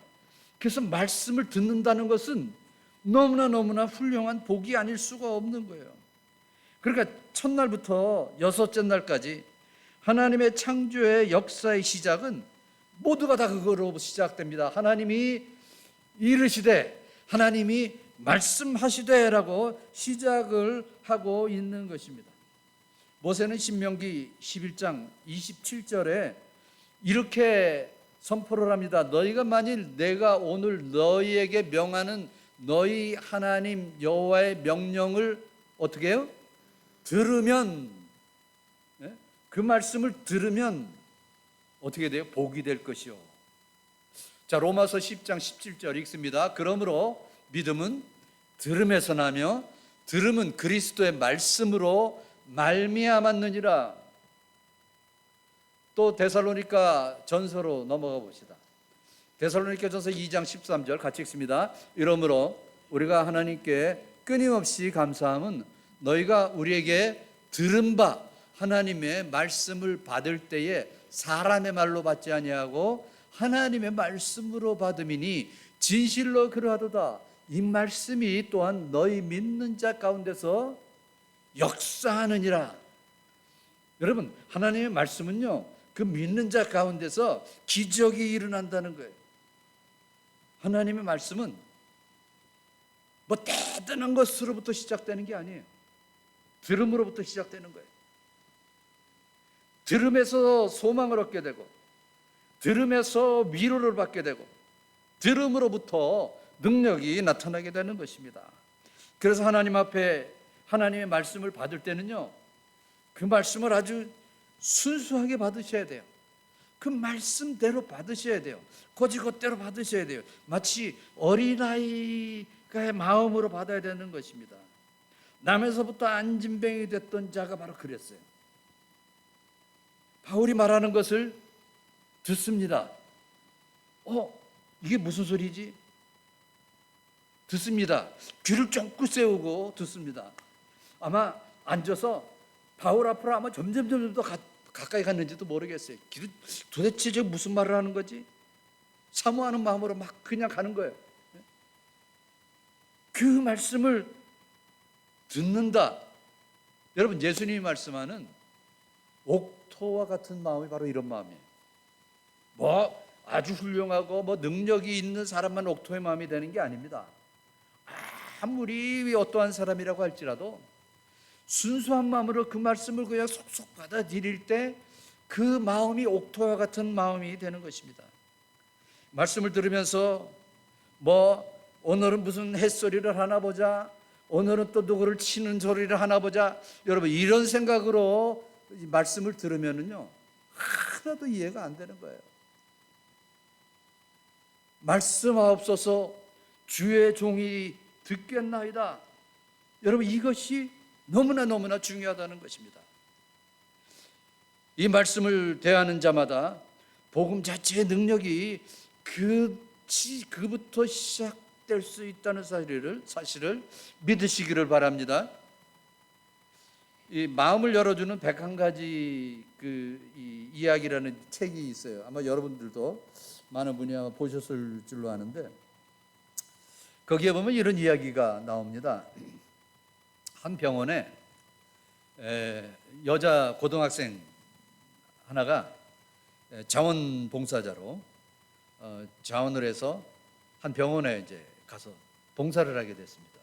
그래서 말씀을 듣는다는 것은 너무나 훌륭한 복이 아닐 수가 없는 거예요. 그러니까 첫날부터 여섯째 날까지 하나님의 창조의 역사의 시작은 모두가 다 그거로 시작됩니다. 하나님이 이르시되, 하나님이 말씀하시되라고 시작을 하고 있는 것입니다. 모세는 신명기 11장 27절에 이렇게 선포를 합니다. 너희가 만일 내가 오늘 너희에게 명하는 너희 하나님 여호와의 명령을 어떻게 해요? 들으면, 그 말씀을 들으면 어떻게 돼요? 복이 될 것이요. 자, 로마서 10장 17절 읽습니다. 그러므로 믿음은 들음에서 나며 들음은 그리스도의 말씀으로 말미암았느니라. 또 데살로니가 전서로 넘어가 봅시다. 데살로니가 전서 2장 13절 같이 읽습니다. 이러므로 우리가 하나님께 끊임없이 감사함은 너희가 우리에게 들은 바 하나님의 말씀을 받을 때에 사람의 말로 받지 아니하고 하나님의 말씀으로 받음이니 진실로 그러하도다. 이 말씀이 또한 너희 믿는 자 가운데서 역사하느니라. 여러분, 하나님의 말씀은요, 그 믿는 자 가운데서 기적이 일어난다는 거예요. 하나님의 말씀은 뭐 대단한 것으로부터 시작되는 게 아니에요. 들음으로부터 시작되는 거예요. 들음에서 소망을 얻게 되고, 들음에서 위로를 받게 되고 들음으로부터 능력이 나타나게 되는 것입니다. 그래서 하나님 앞에 하나님의 말씀을 받을 때는요, 그 말씀을 아주 순수하게 받으셔야 돼요. 그 말씀대로 받으셔야 돼요. 거지것대로 받으셔야 돼요. 마치 어린아이의 마음으로 받아야 되는 것입니다. 남에서부터 안진뱅이 됐던 자가 바로 그랬어요. 바울이 말하는 것을 듣습니다. 이게 무슨 소리지? 듣습니다. 귀를 쫑긋 세우고 듣습니다. 아마 앉아서 바울 앞으로 아마 점점 더 가까이 갔는지도 모르겠어요. 도대체 저 무슨 말을 하는 거지? 사모하는 마음으로 막 그냥 가는 거예요. 그 말씀을 듣는다. 여러분, 예수님이 말씀하는 옥토와 같은 마음이 바로 이런 마음이에요. 아주 훌륭하고 능력이 있는 사람만 옥토의 마음이 되는 게 아닙니다. 아무리 어떠한 사람이라고 할지라도 순수한 마음으로 그 말씀을 그냥 속속 받아들일 때 그 마음이 옥토와 같은 마음이 되는 것입니다. 말씀을 들으면서 오늘은 무슨 햇소리를 하나 보자, 오늘은 또 누구를 치는 소리를 하나 보자, 여러분 이런 생각으로 말씀을 들으면은요 하나도 이해가 안 되는 거예요. 말씀하옵소서 주의 종이 듣겠나이다. 여러분, 이것이 너무나 중요하다는 것입니다. 이 말씀을 대하는 자마다 복음 자체의 능력이 그부터 시작될 수 있다는 사실을 믿으시기를 바랍니다. 이 마음을 열어주는 101가지 이 이야기라는 책이 있어요. 아마 여러분들도 많은 분이 아마 보셨을 줄로 아는데, 거기에 보면 이런 이야기가 나옵니다. 한 병원에 여자 고등학생 하나가 자원봉사자로 자원을 해서 한 병원에 이제 가서 봉사를 하게 됐습니다.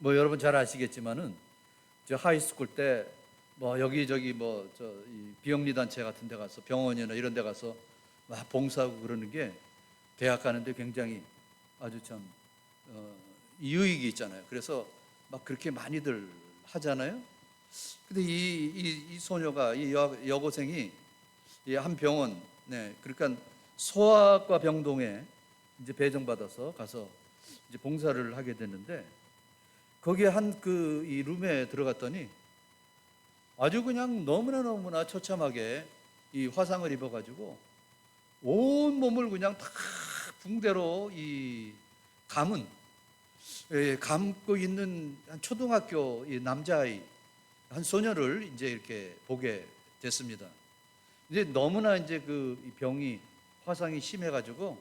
여러분 잘 아시겠지만은 저 하이스쿨 때 여기저기 이 비영리 단체 같은 데 가서 병원이나 이런 데 가서 막 봉사하고 그러는 게 대학 가는데 굉장히 아주 참 유익이 있잖아요. 그래서 막 그렇게 많이들 하잖아요. 근데 이 소녀가, 이 여고생이 이 한 병원, 그러니까 소아과 병동에 이제 배정받아서 가서 이제 봉사를 하게 됐는데, 거기에 이 룸에 들어갔더니 아주 그냥 너무나 처참하게 이 화상을 입어가지고 온 몸을 그냥 다 붕대로 감고 있는 한 초등학교 이 남자아이 한 소녀를 이제 이렇게 보게 됐습니다. 이제 너무나 이제 이 병이 화상이 심해가지고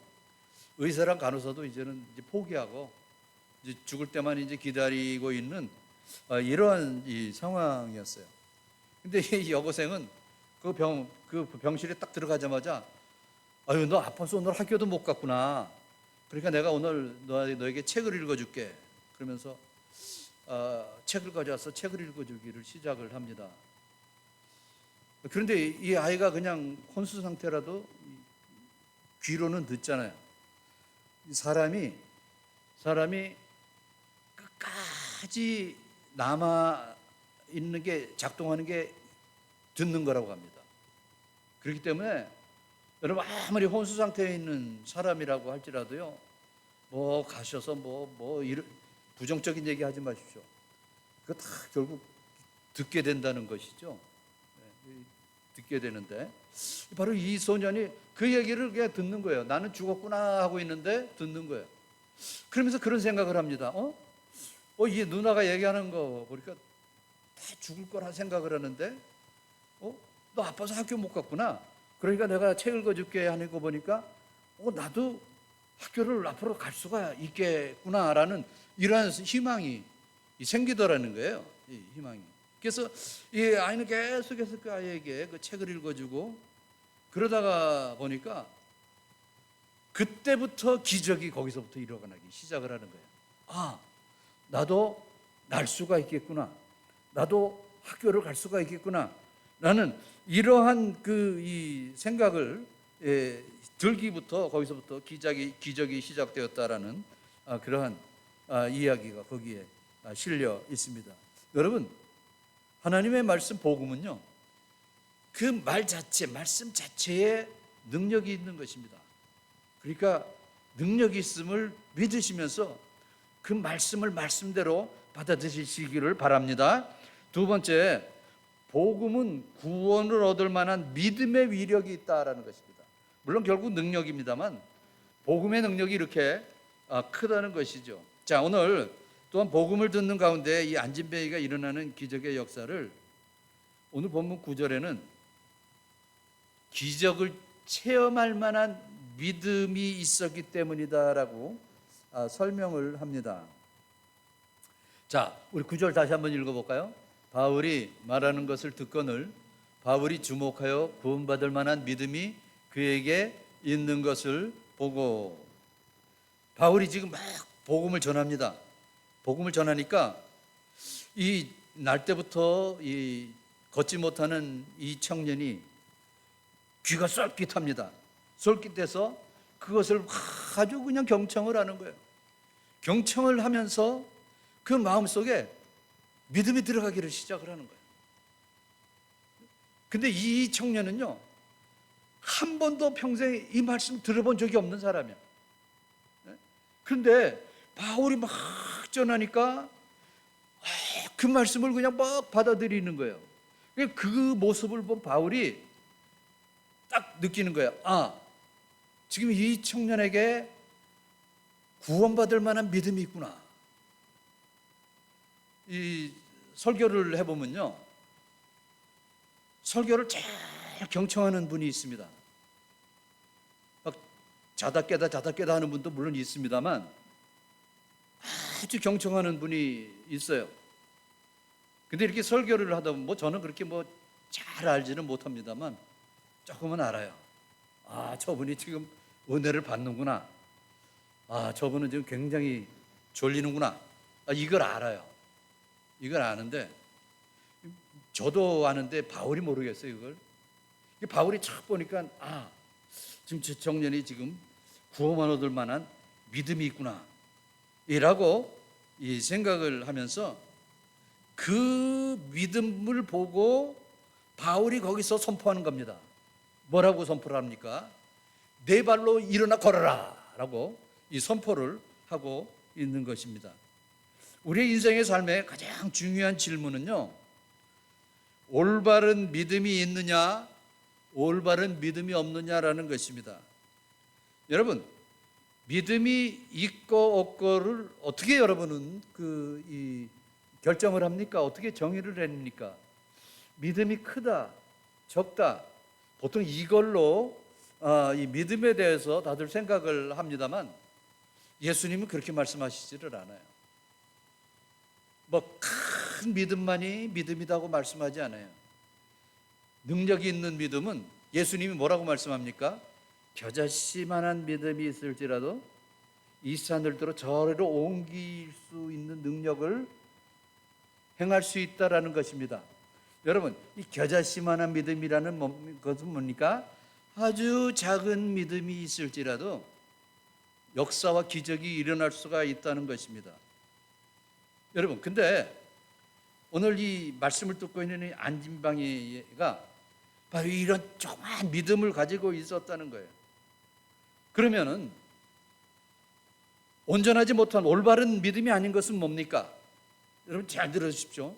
의사랑 간호사도 이제는 이제 포기하고 이제 죽을 때만 이제 기다리고 있는 이러한 이 상황이었어요. 근데 이 여고생은 그 병실에 딱 들어가자마자 너 아파서 오늘 학교도 못 갔구나. 그러니까 내가 오늘 너에게 책을 읽어줄게. 그러면서 책을 가져와서 책을 읽어주기를 시작을 합니다. 그런데 이 아이가 그냥 혼수 상태라도 귀로는 듣잖아요. 사람이 끝까지 남아 있는 게, 작동하는 게 듣는 거라고 합니다. 그렇기 때문에 여러분, 아무리 혼수 상태에 있는 사람이라고 할지라도요, 가셔서 이런 부정적인 얘기 하지 마십시오. 그거 다 결국 듣게 된다는 것이죠. 듣게 되는데, 바로 이 소년이 그 얘기를 그냥 듣는 거예요. 나는 죽었구나 하고 있는데 듣는 거예요. 그러면서 그런 생각을 합니다. 이 누나가 얘기하는 거 보니까 다 죽을 거라 생각을 하는데, 너 아파서 학교 못 갔구나. 그러니까 내가 책 읽어줄게 하는 거 보니까 나도 학교를 앞으로 갈 수가 있겠구나라는 이러한 희망이 생기더라는 거예요. 이 희망이. 그래서 이 아이는 계속해서 그 아이에게 그 책을 읽어주고, 그러다가 보니까 그때부터 기적이 거기서부터 일어나기 시작을 하는 거예요. 나도 날 수가 있겠구나. 나도 학교를 갈 수가 있겠구나. 나는 이러한 이 생각을 들기부터 거기서부터 기적이 시작되었다라는 그러한 이야기가 거기에 실려 있습니다. 여러분, 하나님의 말씀 복음은요, 그 말씀 자체에 능력이 있는 것입니다. 그러니까 능력이 있음을 믿으시면서 그 말씀을 말씀대로 받아들이시기를 바랍니다. 두 번째, 복음은 구원을 얻을 만한 믿음의 위력이 있다라는 것입니다. 물론 결국 능력입니다만 복음의 능력이 이렇게 크다는 것이죠. 자, 오늘 또한 복음을 듣는 가운데 이 안진뱅이가 일어나는 기적의 역사를 오늘 본문 9절에는 기적을 체험할 만한 믿음이 있었기 때문이다라고 설명을 합니다. 자, 우리 9절 다시 한번 읽어볼까요? 바울이 말하는 것을 듣거늘 바울이 주목하여 구원받을 만한 믿음이 그에게 있는 것을 보고, 바울이 지금 막 복음을 전합니다. 복음을 전하니까 이 날 때부터 이 걷지 못하는 이 청년이 귀가 쏠깃합니다. 쏠깃해서 그것을 아주 그냥 경청을 하는 거예요. 경청을 하면서 그 마음속에 믿음이 들어가기를 시작을 하는 거예요. 근데 이 청년은요, 한 번도 평생에 이 말씀 들어본 적이 없는 사람이야. 그런데 바울이 막 전하니까 그 말씀을 그냥 막 받아들이는 거예요. 그 모습을 본 바울이 딱 느끼는 거예요. 지금 이 청년에게 구원받을 만한 믿음이 있구나. 이 설교를 해보면요, 설교를 잘 경청하는 분이 있습니다. 막 자다 깨다 하는 분도 물론 있습니다만 아주 경청하는 분이 있어요. 근데 이렇게 설교를 하다 보면 저는 그렇게 잘 알지는 못합니다만 조금은 알아요. 저분이 지금 은혜를 받는구나. 저분은 지금 굉장히 졸리는구나. 이걸 알아요. 이걸 아는데, 저도 아는데 바울이 모르겠어요, 이걸. 바울이 쫙 보니까 지금 저 청년이 지금 구원만 얻을 만한 믿음이 있구나 이라고 이 생각을 하면서 그 믿음을 보고 바울이 거기서 선포하는 겁니다. 뭐라고 선포를 합니까? 네 발로 일어나 걸어라 라고 이 선포를 하고 있는 것입니다. 우리의 인생의 삶의 가장 중요한 질문은요, 올바른 믿음이 있느냐, 올바른 믿음이 없느냐라는 것입니다. 여러분, 믿음이 있고 없고를 어떻게 여러분은 결정을 합니까? 어떻게 정의를 합니까? 믿음이 크다, 적다, 보통 이걸로 이 믿음에 대해서 다들 생각을 합니다만 예수님은 그렇게 말씀하시지를 않아요. 큰 믿음만이 믿음이라고 말씀하지 않아요. 능력이 있는 믿음은 예수님이 뭐라고 말씀합니까? 겨자씨만한 믿음이 있을지라도 이 산을 들어 저리로 옮길 수 있는 능력을 행할 수 있다라는 것입니다. 여러분, 이 겨자씨만한 믿음이라는 것은 뭡니까? 아주 작은 믿음이 있을지라도 역사와 기적이 일어날 수가 있다는 것입니다. 여러분, 근데 오늘 이 말씀을 듣고 있는 이 안진뱅이가 바로 이런 조그만 믿음을 가지고 있었다는 거예요. 그러면은 온전하지 못한 올바른 믿음이 아닌 것은 뭡니까? 여러분 잘 들으십시오.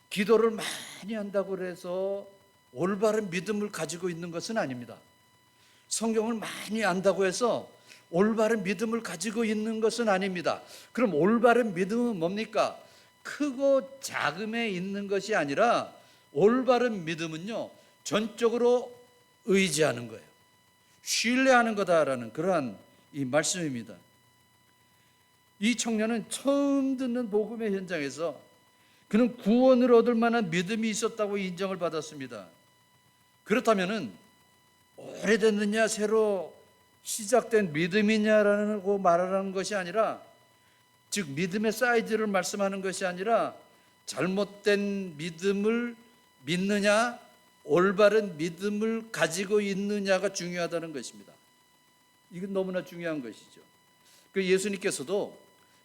기도를 많이 한다고 해서 올바른 믿음을 가지고 있는 것은 아닙니다. 성경을 많이 안다고 해서 올바른 믿음을 가지고 있는 것은 아닙니다. 그럼 올바른 믿음은 뭡니까? 크고 작음에 있는 것이 아니라 올바른 믿음은요, 전적으로 의지하는 거예요. 신뢰하는 거다라는 그러한 이 말씀입니다. 이 청년은 처음 듣는 복음의 현장에서 그는 구원을 얻을 만한 믿음이 있었다고 인정을 받았습니다. 그렇다면은 오래됐느냐, 새로 시작된 믿음이냐라고 말하는 것이 아니라, 즉 믿음의 사이즈를 말씀하는 것이 아니라 잘못된 믿음을 믿느냐, 올바른 믿음을 가지고 있느냐가 중요하다는 것입니다. 이건 너무나 중요한 것이죠. 그 예수님께서도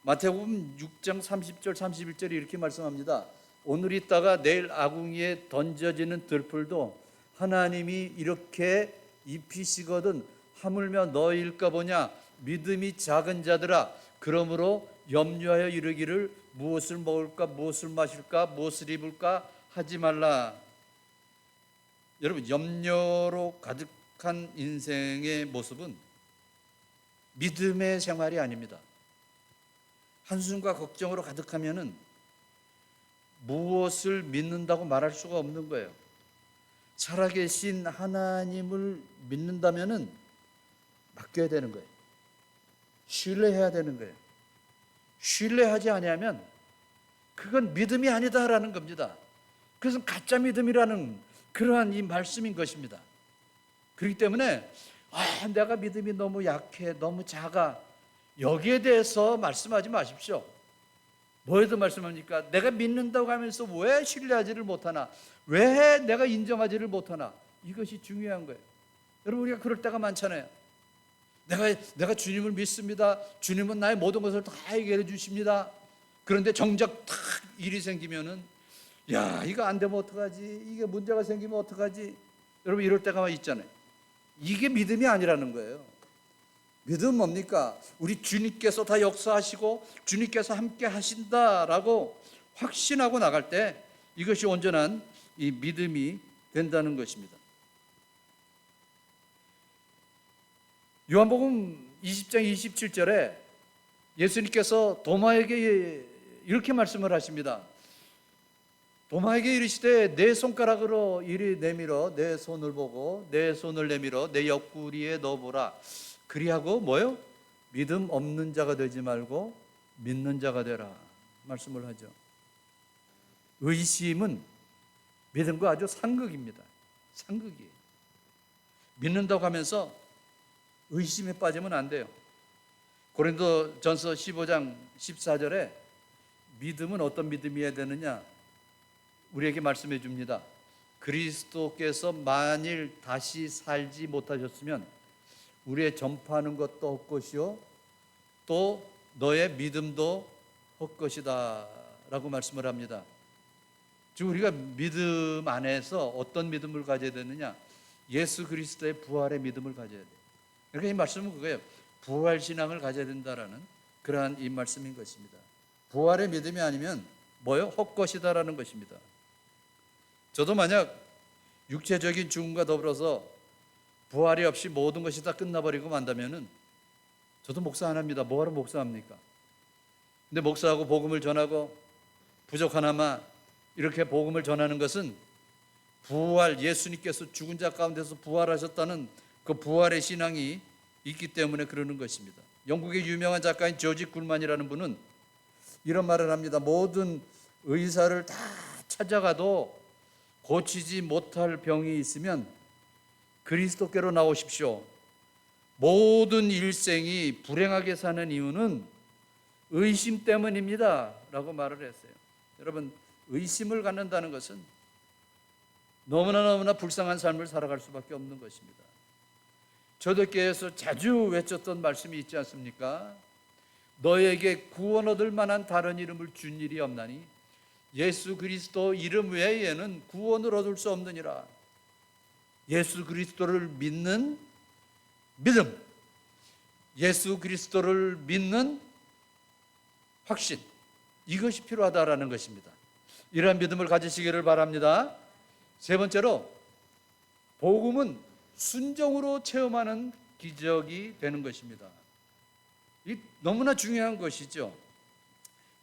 마태복음 6장 30절 31절에 이렇게 말씀합니다. 오늘 있다가 내일 아궁이에 던져지는 들풀도 하나님이 이렇게 입히시거든 하물며 너희일까 보냐. 믿음이 작은 자들아, 그러므로 염려하여 이르기를 무엇을 먹을까 무엇을 마실까 무엇을 입을까 하지 말라. 여러분, 염려로 가득한 인생의 모습은 믿음의 생활이 아닙니다. 한숨과 걱정으로 가득하면은 무엇을 믿는다고 말할 수가 없는 거예요. 살아계신 하나님을 믿는다면은 맡겨야 되는 거예요. 신뢰해야 되는 거예요. 신뢰하지 아니하면 그건 믿음이 아니다라는 겁니다. 그것은 가짜 믿음이라는 그러한 이 말씀인 것입니다. 그렇기 때문에 내가 믿음이 너무 약해, 너무 작아, 여기에 대해서 말씀하지 마십시오. 뭐에도 말씀합니까? 내가 믿는다고 하면서 왜 신뢰하지를 못하나? 왜 내가 인정하지를 못하나? 이것이 중요한 거예요. 여러분, 우리가 그럴 때가 많잖아요. 내가 주님을 믿습니다. 주님은 나의 모든 것을 다 해결해 주십니다. 그런데 정작 탁 일이 생기면은 이거 안 되면 어떡하지? 이게 문제가 생기면 어떡하지? 여러분, 이럴 때가 있잖아요. 이게 믿음이 아니라는 거예요. 믿음은 뭡니까? 우리 주님께서 다 역사하시고 주님께서 함께 하신다라고 확신하고 나갈 때 이것이 온전한 이 믿음이 된다는 것입니다. 요한복음 20장 27절에 예수님께서 도마에게 이렇게 말씀을 하십니다. 도마에게 이르시되 내 손가락으로 이리 내밀어 내 손을 보고 내 손을 내밀어 내 옆구리에 넣어보라. 그리하고 뭐요? 믿음 없는 자가 되지 말고 믿는 자가 되라 말씀을 하죠. 의심은 믿음과 아주 상극입니다. 상극이에요. 믿는다고 하면서 의심에 빠지면 안 돼요. 고린도전서 15장 14절에 믿음은 어떤 믿음이어야 되느냐? 우리에게 말씀해 줍니다. 그리스도께서 만일 다시 살지 못하셨으면 우리의 전파하는 것도 헛것이요 또 너의 믿음도 헛것이다 라고 말씀을 합니다. 즉 우리가 믿음 안에서 어떤 믿음을 가져야 되느냐? 예수 그리스도의 부활의 믿음을 가져야 돼요. 그러니까 이 말씀은 그거예요. 부활신앙을 가져야 된다라는 그러한 이 말씀인 것입니다. 부활의 믿음이 아니면 뭐요? 헛것이다라는 것입니다. 저도 만약 육체적인 죽음과 더불어서 부활이 없이 모든 것이 다 끝나버리고 만다면은 저도 목사 안 합니다. 뭐하러 목사합니까? 근데 목사하고 복음을 전하고 부족하나마 이렇게 복음을 전하는 것은 부활, 예수님께서 죽은 자 가운데서 부활하셨다는 그 부활의 신앙이 있기 때문에 그러는 것입니다. 영국의 유명한 작가인 조지 굴만이라는 분은 이런 말을 합니다. 모든 의사를 다 찾아가도 고치지 못할 병이 있으면 그리스도께로 나오십시오. 모든 일생이 불행하게 사는 이유는 의심 때문입니다 라고 말을 했어요. 여러분, 의심을 갖는다는 것은 너무나 불쌍한 삶을 살아갈 수밖에 없는 것입니다. 초대교회에서 자주 외쳤던 말씀이 있지 않습니까? 너에게 구원 얻을 만한 다른 이름을 준 일이 없나니 예수 그리스도 이름 외에는 구원을 얻을 수 없느니라. 예수 그리스도를 믿는 믿음, 예수 그리스도를 믿는 확신, 이것이 필요하다라는 것입니다. 이러한 믿음을 가지시기를 바랍니다. 세 번째로, 복음은 순종으로 체험하는 기적이 되는 것입니다. 이 너무나 중요한 것이죠.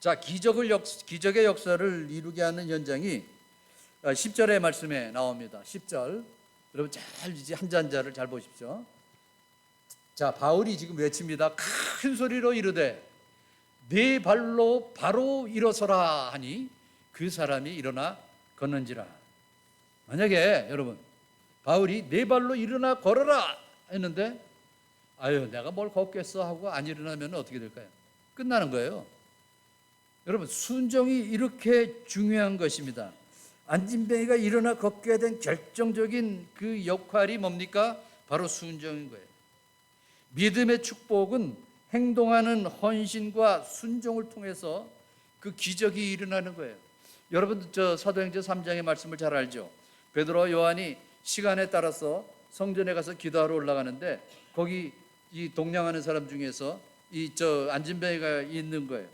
자, 기적의 역사를 이루게 하는 현장이 10절의 말씀에 나옵니다. 10절. 여러분 잘 이제 한자 한자를 잘 보십시오. 자, 바울이 지금 외칩니다. 큰 소리로 이르되 네 발로 바로 일어서라 하니 그 사람이 일어나 걷는지라. 만약에 여러분 바울이 네 발로 일어나 걸어라 했는데 내가 뭘 걷겠어 하고 안 일어나면 어떻게 될까요? 끝나는 거예요. 여러분, 순종이 이렇게 중요한 것입니다. 안진뱅이가 일어나 걷게 된 결정적인 그 역할이 뭡니까? 바로 순종인 거예요. 믿음의 축복은 행동하는 헌신과 순종을 통해서 그 기적이 일어나는 거예요. 여러분 저 사도행전 3장의 말씀을 잘 알죠. 베드로와 요한이 시간에 따라서 성전에 가서 기도하러 올라가는데 거기 이 동냥하는 사람 중에서 이 저 안진뱅이가 있는 거예요.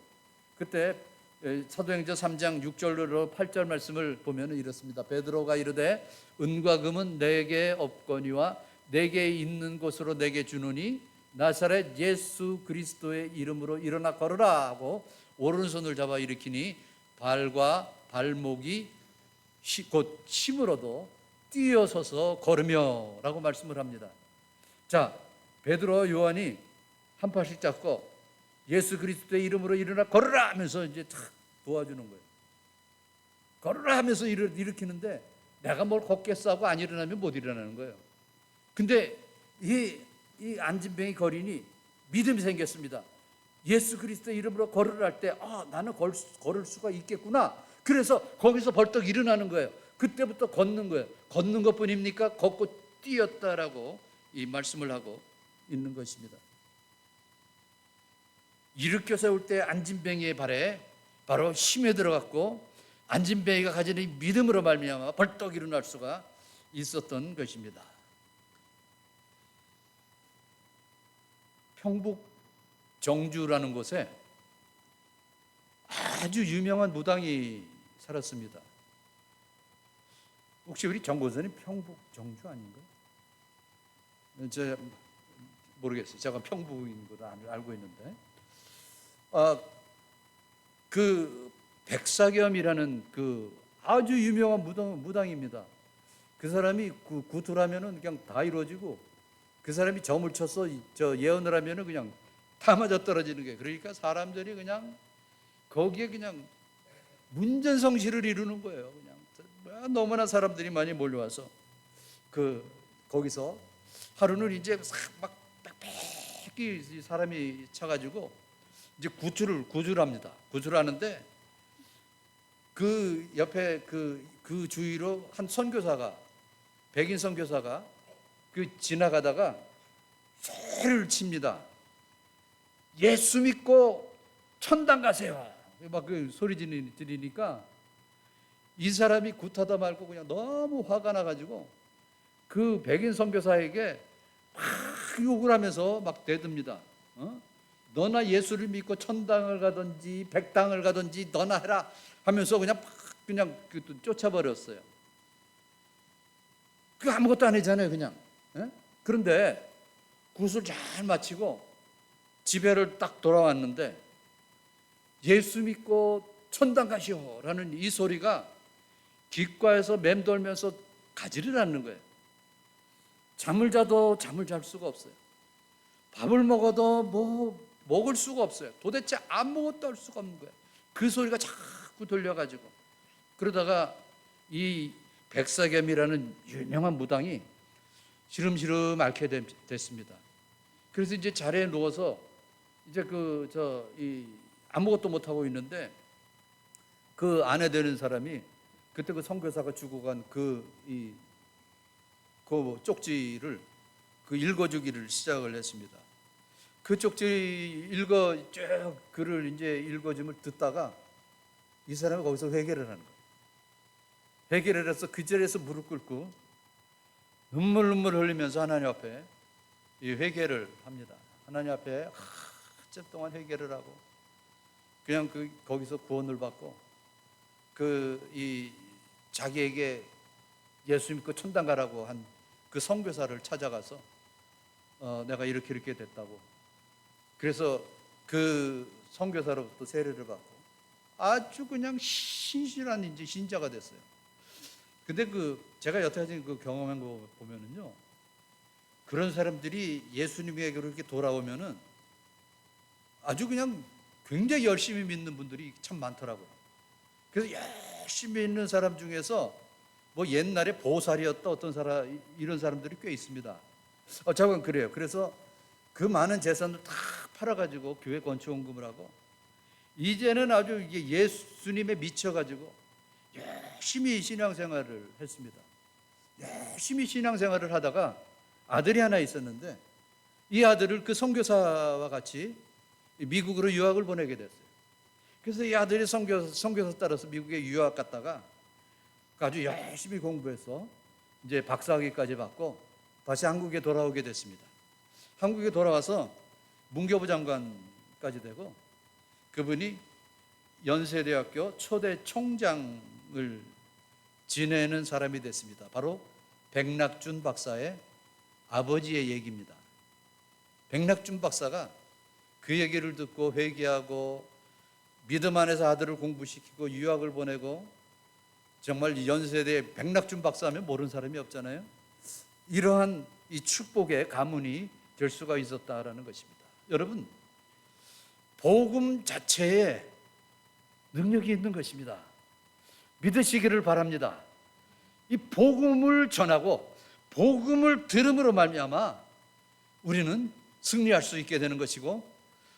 그때 사도행전 3장 6절로 8절 말씀을 보면 이렇습니다. 베드로가 이르되 은과 금은 내게 없거니와 내게 있는 곳으로 내게 주노니 나사렛 예수 그리스도의 이름으로 일어나 걸으라 하고 오른손을 잡아 일으키니 발과 발목이 곧 힘으로도 뛰어서서 걸으며 라고 말씀을 합니다. 자, 베드로와 요한이 한 팔씩 잡고 예수 그리스도의 이름으로 일어나 걸으라 하면서 이제 탁 도와주는 거예요. 걸으라 하면서 일으키는데 내가 뭘 걷겠어 하고 안 일어나면 못 일어나는 거예요. 근데 이 안진뱅이 거린이 믿음이 생겼습니다. 예수 그리스도의 이름으로 걸으라 할 때 나는 걸을 수가 있겠구나. 그래서 거기서 벌떡 일어나는 거예요. 그때부터 걷는 거예요. 걷는 것뿐입니까? 걷고 뛰었다라고 이 말씀을 하고 있는 것입니다. 일으켜 세울 때 안진뱅이의 발에 바로 힘에 들어갔고 안진뱅이가 가지는 이 믿음으로 말미암아 벌떡 일어날 수가 있었던 것입니다. 평북 정주라는 곳에 아주 유명한 무당이 살았습니다. 혹시 우리 정고선이 평북 정주 아닌가요? 저 모르겠어요. 제가 평북인 것도 알고 있는데 그 백사겸이라는 그 아주 유명한 무당입니다. 그 사람이 구투를 하면은 그냥 다 이루어지고 그 사람이 점을 쳐서 저 예언을 하면은 그냥 다 맞아 떨어지는 게 그러니까 사람들이 그냥 거기에 그냥 문전성시를 이루는 거예요. 그냥 너무나 사람들이 많이 몰려와서 거기서 하루는 이제 막 빽빽히 사람이 차가지고 이제 구출을 합니다. 구출을 하는데 그 옆에 그 주위로 한 선교사가 백인 선교사가 지나가다가 소리를 칩니다. 예수 믿고 천당 가세요. 막 그 소리 지르니까 이 사람이 굿하다 말고 그냥 너무 화가 나가지고 그 백인 선교사에게 막 욕을 하면서 막 대듭니다. 너나 예수를 믿고 천당을 가든지 백당을 가든지 너나 해라 하면서 그냥 쫓아버렸어요. 그 아무것도 안 했잖아요, 그냥. 그런데 굿을 잘 마치고 집에를 딱 돌아왔는데 예수 믿고 천당 가시오라는 이 소리가 귓가에서 맴돌면서 가지를 않는 거예요. 잠을 자도 잠을 잘 수가 없어요. 밥을 먹어도 먹을 수가 없어요. 도대체 아무것도 할 수가 없는 거예요. 그 소리가 자꾸 들려가지고 그러다가 이 백사겸이라는 유명한 무당이 시름시름 앓게 됐습니다. 그래서 이제 자리에 누워서 이제 아무것도 못 하고 있는데 그 아내 되는 사람이 그때 그 선교사가 주고 간 그 쪽지를 읽어주기를 시작을 했습니다. 그 쪽지 쭉 글을 이제 읽어줌을 듣다가 이 사람이 거기서 회개를 하는 거예요. 회개를 해서 그 자리에서 무릎 꿇고 눈물 흘리면서 하나님 앞에 이 회개를 합니다. 하나님 앞에 한참 동안 회개를 하고 그냥 거기서 구원을 받고 자기에게 예수 믿고 천당 가라고 한 그 선교사를 찾아가서 내가 이렇게 됐다고. 그래서 그 선교사로부터 세례를 받고 아주 그냥 신실한 이제 신자가 됐어요. 근데 제가 여태까지 경험한 거 보면은요, 그런 사람들이 예수님에게로 이렇게 돌아오면은 아주 그냥 굉장히 열심히 믿는 분들이 참 많더라고요. 그래서 열심히 믿는 사람 중에서 옛날에 보살이었다 어떤 사람 이런 사람들이 꽤 있습니다. 잠깐 그래요. 그래서 그 많은 재산을 다 팔아가지고 교회 건축원금을 하고 이제는 아주 예수님에 미쳐가지고 열심히 신앙생활을 했습니다. 열심히 신앙생활을 하다가 아들이 하나 있었는데 이 아들을 그 선교사와 같이 미국으로 유학을 보내게 됐어요. 그래서 이 아들이 선교사 따라서 미국에 유학 갔다가 아주 열심히 공부해서 이제 박사학위까지 받고 다시 한국에 돌아오게 됐습니다. 한국에 돌아와서 문교부 장관까지 되고 그분이 연세대학교 초대 총장을 지내는 사람이 됐습니다. 바로 백낙준 박사의 아버지의 얘기입니다. 백낙준 박사가 그 얘기를 듣고 회개하고 믿음 안에서 아들을 공부시키고 유학을 보내고, 정말 연세대 백낙준 박사하면 모르는 사람이 없잖아요. 이러한 이 축복의 가문이 될 수가 있었다라는 것입니다. 여러분, 복음 자체에 능력이 있는 것입니다. 믿으시기를 바랍니다. 이 복음을 전하고 복음을 들음으로 말미암아 우리는 승리할 수 있게 되는 것이고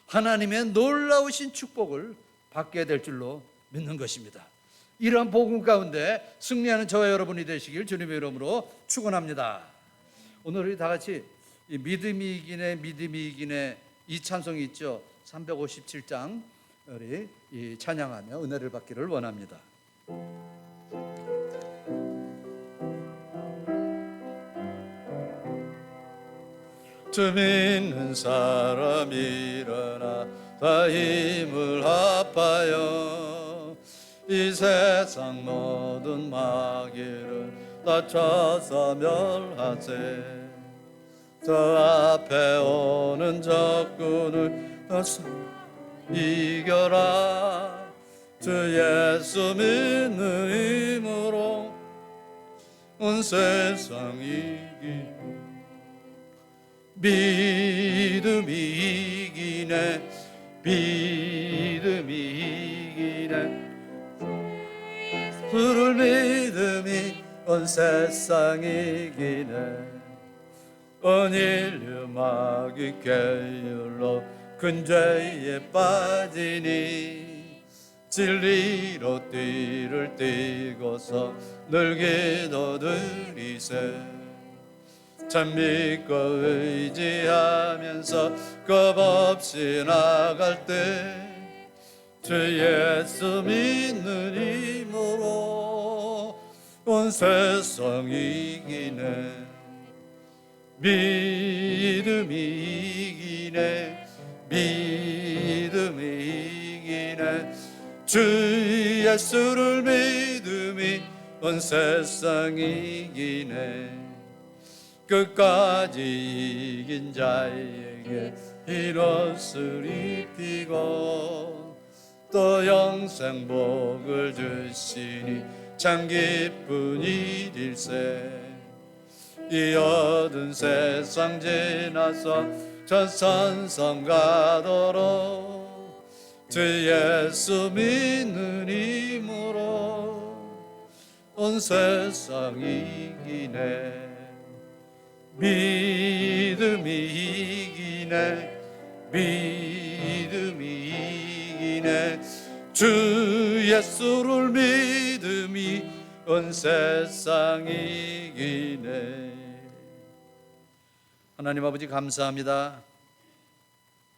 하나님의 놀라우신 축복을 받게 될 줄로 믿는 것입니다. 이러한 복음 가운데 승리하는 저와 여러분이 되시길 주님의 이름으로 축원합니다. 오늘 우리 다 같이 이 믿음이 이기네 이 찬송이 있죠. 357장 우리 이 찬양하며 은혜를 받기를 원합니다. 주 믿는 사람 일어나 다 힘을 합하여 이 세상 모든 마귀를 다 쳐서 멸하세. 저 앞에 오는 적군을 다 이겨라. 주 예수 믿는 힘으로 온 세상 이기. 믿음이 이기네, 믿음이 이기네. 주를 믿음이 온 세상 이기네. 온 인류 마귀 계율로 큰 죄에 빠지니 진리로 띠를 띠고서 늘 기도드리세. 참 믿고 의지하면서 겁없이 나갈 때 주 예수 믿는 힘으로 온 세상 이기네. 믿음이 이기네, 믿음이 이기네. 주 예수를 믿음이 온 세상 이기네. 끝까지 이긴 자에게 흰 옷을 입히고 또 영생 복을 주시니 참 기쁜 일일세. 이 어두운 세상 지나서 저 산성 가도록 주 예수 믿는 힘으로 온 세상 이기네. 믿음이 이기네, 믿음이 이기네. 주 예수를 믿음이 온 세상 이기네. 하나님 아버지 감사합니다.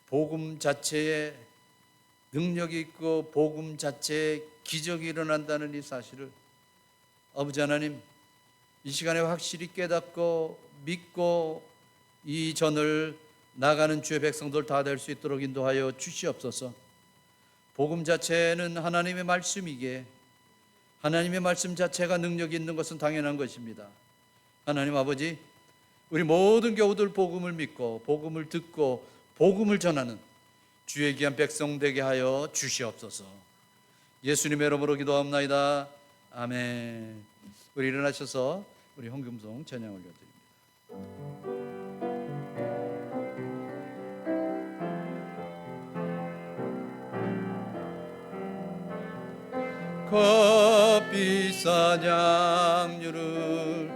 복음 자체에 능력이 있고 복음 자체에 기적이 일어난다는 이 사실을 아버지 하나님 이 시간에 확실히 깨닫고 믿고 이 전을 나가는 주의 백성들 다 될 수 있도록 인도하여 주시옵소서. 복음 자체는 하나님의 말씀이기에 하나님의 말씀 자체가 능력이 있는 것은 당연한 것입니다. 하나님 아버지, 우리 모든 교우들 복음을 믿고 복음을 듣고 복음을 전하는 주의 귀한 백성 되게 하여 주시옵소서. 예수님의 이름으로 기도합나이다. 아멘. 우리 일어나셔서 우리 헌금송 찬양 올려드립니다. 값비싼 양류를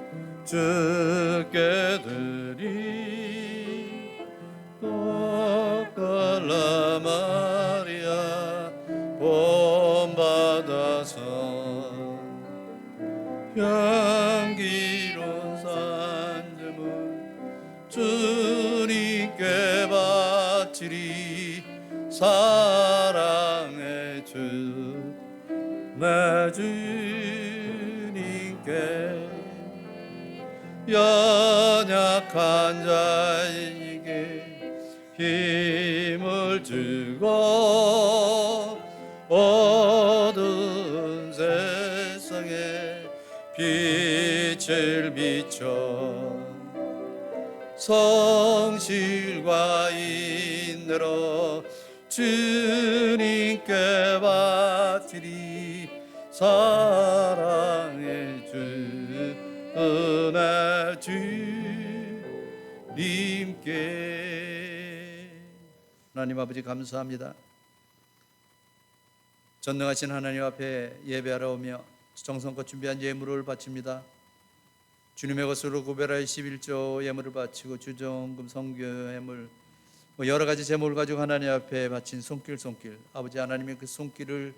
주께 드리 떡갈라 마리아 본받아서 향기로운 산재물 주님께 사랑의 주 내 주님께 연약한 자에게 힘을 주고 어두운 세상에 빛을 비춰 성실과 인내로 주님께 바치리 사랑의 주 은혜 주님께. 하나님 아버지 감사합니다. 전능하신 하나님 앞에 예배하러 오며 정성껏 준비한 예물을 바칩니다. 주님의 것으로 구별하여 11조 예물을 바치고 주정금 성교 예물 여러 가지 제목을 가지고 하나님 앞에 바친 손길 아버지 하나님의 그 손길을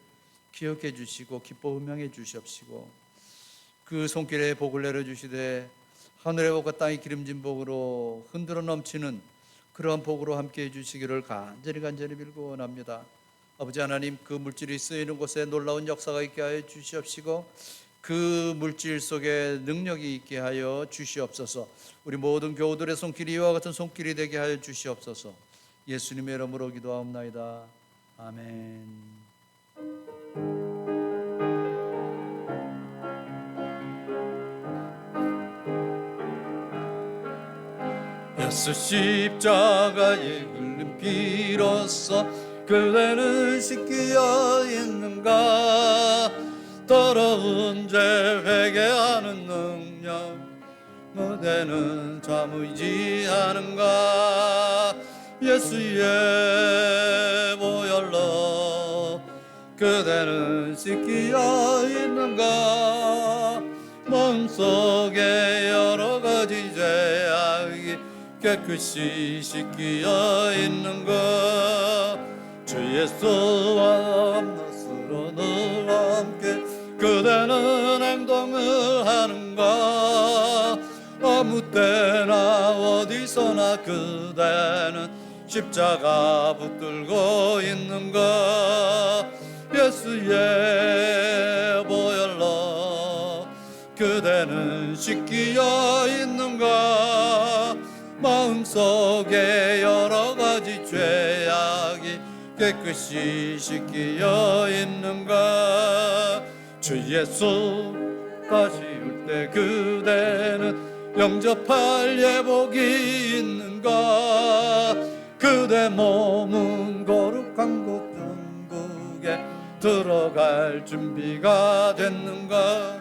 기억해 주시고 기뻐 음향해 주시옵시고 그 손길에 복을 내려주시되 하늘의 복과 땅의 기름진 복으로 흔들어 넘치는 그러한 복으로 함께 해주시기를 간절히 빌고 원합니다. 아버지 하나님 그 물질이 쓰이는 곳에 놀라운 역사가 있게 하여 주시옵시고 그 물질 속에 능력이 있게 하여 주시옵소서. 우리 모든 교우들의 손길이 이와 같은 손길이 되게 하여 주시옵소서. 예수님의 이름으로 기도하옵나이다. 아멘. 예수 십자가의 흘린 피로써 그대는 씻기어 있는가? 더러운 죄 회개하는 능력 그대는 참 의지하는가? 예수의 보혈로 그대는 씻기어 있는가? 마음속에 여러 가지 죄악이 깨끗이 씻기어 있는가? 주 예수와 함께 늘 함께 그대는 행동을 하는가? 아무 때나 어디서나 그대는 십자가 붙들고 있는가? 예수의 보혈로 그대는 씻기어 있는가? 마음속에 여러 가지 죄악이 깨끗이 씻기어 있는가? 주 예수 다시 올 때 그대는 영접할 예복이 있는가? 그대 몸은 거룩한 곳 천국에 들어갈 준비가 됐는가?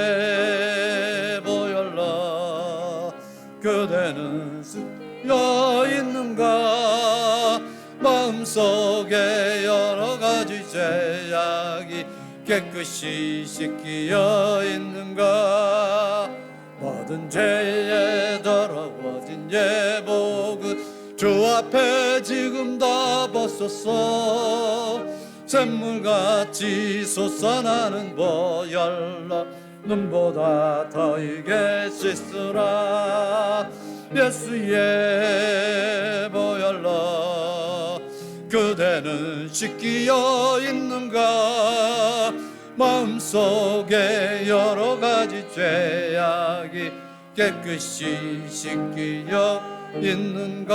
예수의 보혈로 그대는 쓰여 있는가? 마음속에 여러 가지 죄악이 깨끗이 씻기어 있는가? 모든 죄에 더러워진 예복은 주 앞에 지금 다 벗었어. 샘물같이 솟아나는 보혈로 눈보다 더 익게 씻으라. 예수의 보혈로 그대는 씻기어 있는가? 마음속에 여러 가지 죄악이 깨끗이 씻기어 있는가?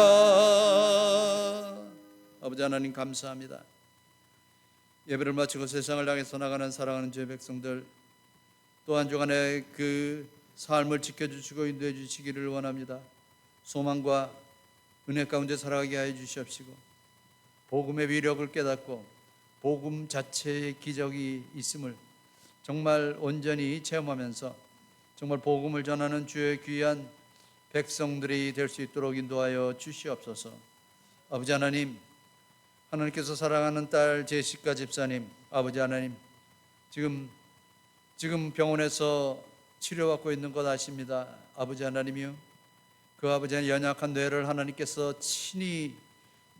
아버지 하나님 감사합니다. 예배를 마치고 세상을 향해서 나가는 사랑하는 주의 백성들 또 한 주간의 그 삶을 지켜주시고 인도해 주시기를 원합니다. 소망과 은혜 가운데 살아가게 하여 주시옵시고 복음의 위력을 깨닫고 복음 자체의 기적이 있음을 정말 온전히 체험하면서 정말 복음을 전하는 주의 귀한 백성들이 될 수 있도록 인도하여 주시옵소서. 아버지 하나님, 하나님께서 사랑하는 딸 제시카 집사님, 아버지 하나님, 지금 병원에서 치료받고 있는 것 아십니다. 아버지 하나님이요, 그 아버지의 연약한 뇌를 하나님께서 친히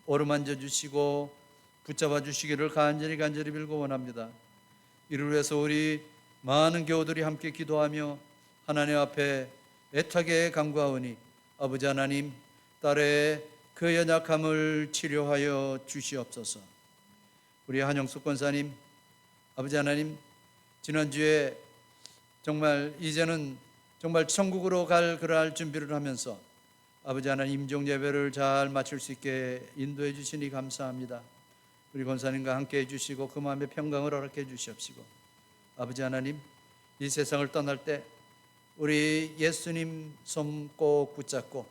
어루만져 주시고 붙잡아 주시기를 간절히 빌고 원합니다. 이를 위해서 우리 많은 교우들이 함께 기도하며 하나님 앞에 애타게 간구하오니 아버지 하나님, 딸의 그 연약함을 치료하여 주시옵소서. 우리 한영숙 권사님, 아버지 하나님, 지난주에 정말 이제는 정말 천국으로 갈 그러할 준비를 하면서 아버지 하나님 임종 예배를 잘 마칠 수 있게 인도해 주시니 감사합니다. 우리 권사님과 함께 해주시고 그 마음의 평강을 허락해 주시옵시고, 아버지 하나님, 이 세상을 떠날 때 우리 예수님 손 꼭 붙잡고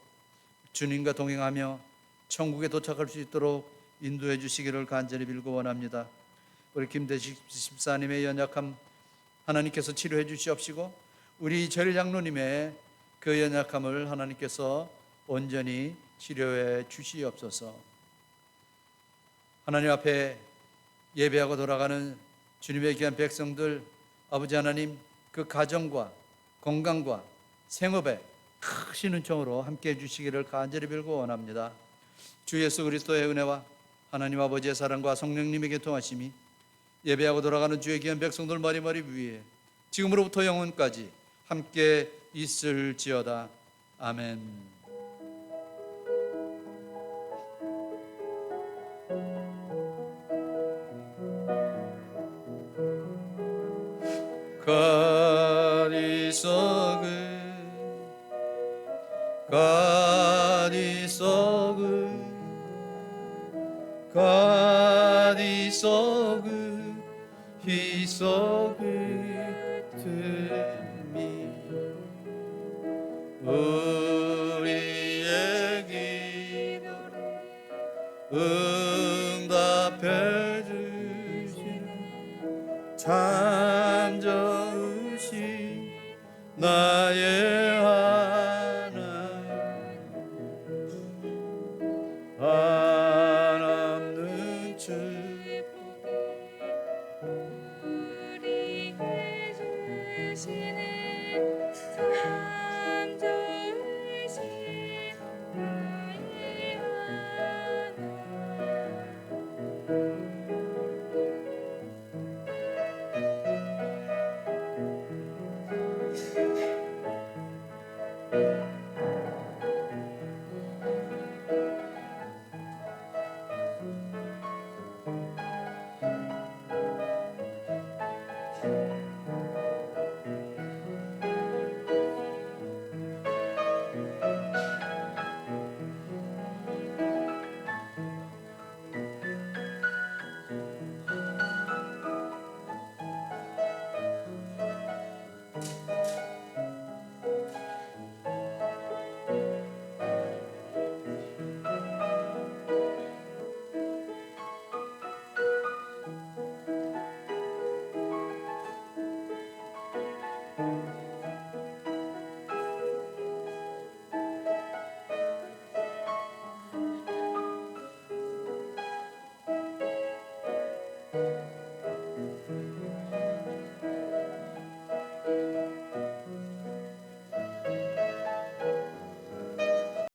주님과 동행하며 천국에 도착할 수 있도록 인도해 주시기를 간절히 빌고 원합니다. 우리 김대식 집사님의 연약함 하나님께서 치료해 주시옵시고, 우리 절 장로님의 그 연약함을 하나님께서 온전히 치료해 주시옵소서. 하나님 앞에 예배하고 돌아가는 주님의 귀한 백성들, 아버지 하나님, 그 가정과 건강과 생업에 크신 은총으로 함께해 주시기를 간절히 빌고 원합니다. 주 예수 그리스도의 은혜와 하나님 아버지의 사랑과 성령님의 교통하심이 예배하고 돌아가는 주의 귀한 백성들 머리머리 위에 지금으로부터 영원까지 함께 있을지어다. 아멘. God is so good. God is so good. He's so good to me. 우리의 기도를 응답해 주시는 참 좋으신 나